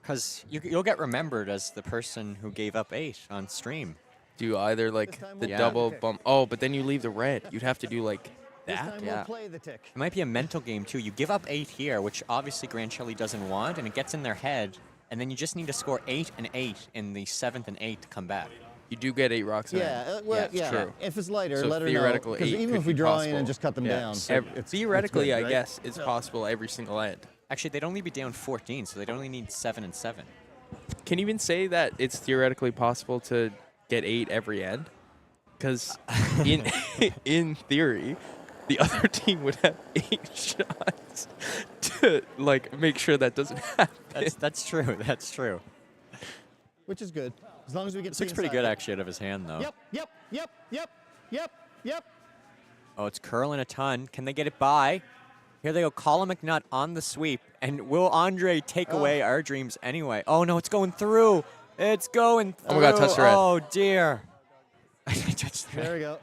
Because you'll get remembered as the person who gave up 8 on stream. Do either like time the we'll- double Okay. bump. Oh, but then you leave the red. You'd have to do like This that. time yeah. we'll play the tick. It might be a mental game too. You give up 8 here, which obviously Granchelli doesn't want, and it gets in their head, and then you just need to score 8 and 8 in the 7th and 8th to come back. You do get 8 rocks in Yeah, it. well, it's yeah. true. If it's lighter, So let her know. theoretical Because 8 even could if we be draw in possible. and just cut them Yeah. down. it's Theoretically, good, I right? guess it's possible every single end. Actually, they'd only be down 14, so they'd only need 7 and 7. Can you even say that it's theoretically possible to get 8 every end? Because in in theory, the other team would have 8 shots to like make sure that doesn't happen. That's true. That's true. Which is good. As long as we get This looks pretty good actually out of his hand though. Yep. Oh, it's curling a ton. Can they get it by? Here they go. Colin McNutt on the sweep. And will Andre take away our dreams anyway? Oh, no, it's going through. It's going through. Oh my God, touch the red. Oh, dear. I touched the red. There we go.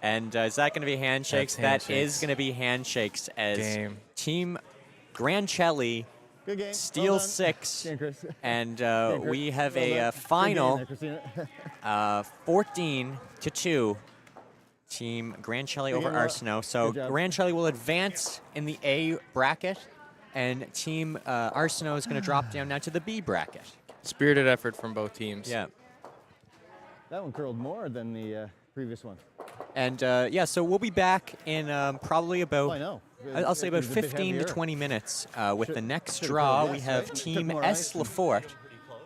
And is that going to be handshakes? That's That is handshakes. going to be handshakes as Game. Team Granchelli Good game. steal Well done. 6. Game, Chris. And Chris. we have Well a done. final Good game there, Christina. 14-2. Team Granchelli over game, Laura. Arseneau. So Good job. Granchelli will advance in the A bracket, and Team Arseneau is going to drop down now to the B bracket. Spirited effort from both teams. Yeah. That one curled more than the previous one. And yeah, so we'll be back in probably about, Oh, I know. I'll say about It was a bit 15 to heavier. 20 minutes with the next should've draw. curled We less, have right? Team Took more S. ice. Lafort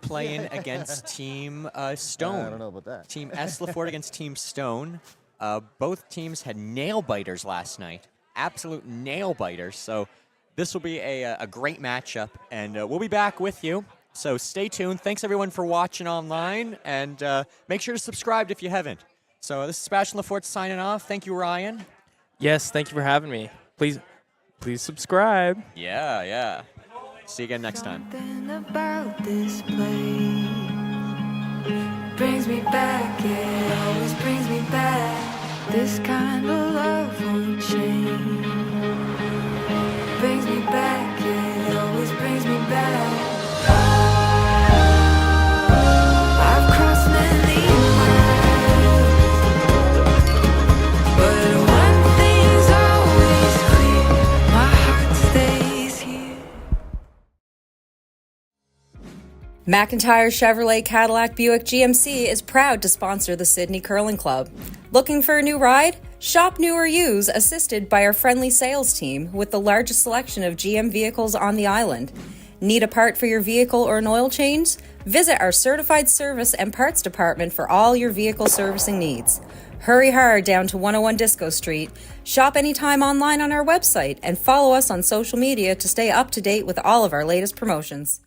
playing against Team Stone. I don't know about that. Team S. Lafort against Team Stone. Both teams had nail biters last night. Absolute nail biters. So this will be a great matchup, and we'll be back with you. So stay tuned. Thanks everyone for watching online, and make sure to subscribe if you haven't. So this is Sebastian Lafort signing off. Thank you, Ryan. Yes, thank you for having me. Please subscribe. Yeah. See you again next time. Something about this place brings me back, it always brings me back. This kind of love won't change. Brings me back, it always brings me back. I've crossed many miles, but one thing's always clear, my heart stays here. McIntyre Chevrolet Cadillac Buick GMC is proud to sponsor the Sydney Curling Club. Looking for a new ride? Shop new or use, assisted by our friendly sales team with the largest selection of GM vehicles on the island. Need a part for your vehicle or an oil change? Visit our certified service and parts department for all your vehicle servicing needs. Hurry hard down to 101 Disco Street. Shop anytime online on our website and follow us on social media to stay up to date with all of our latest promotions.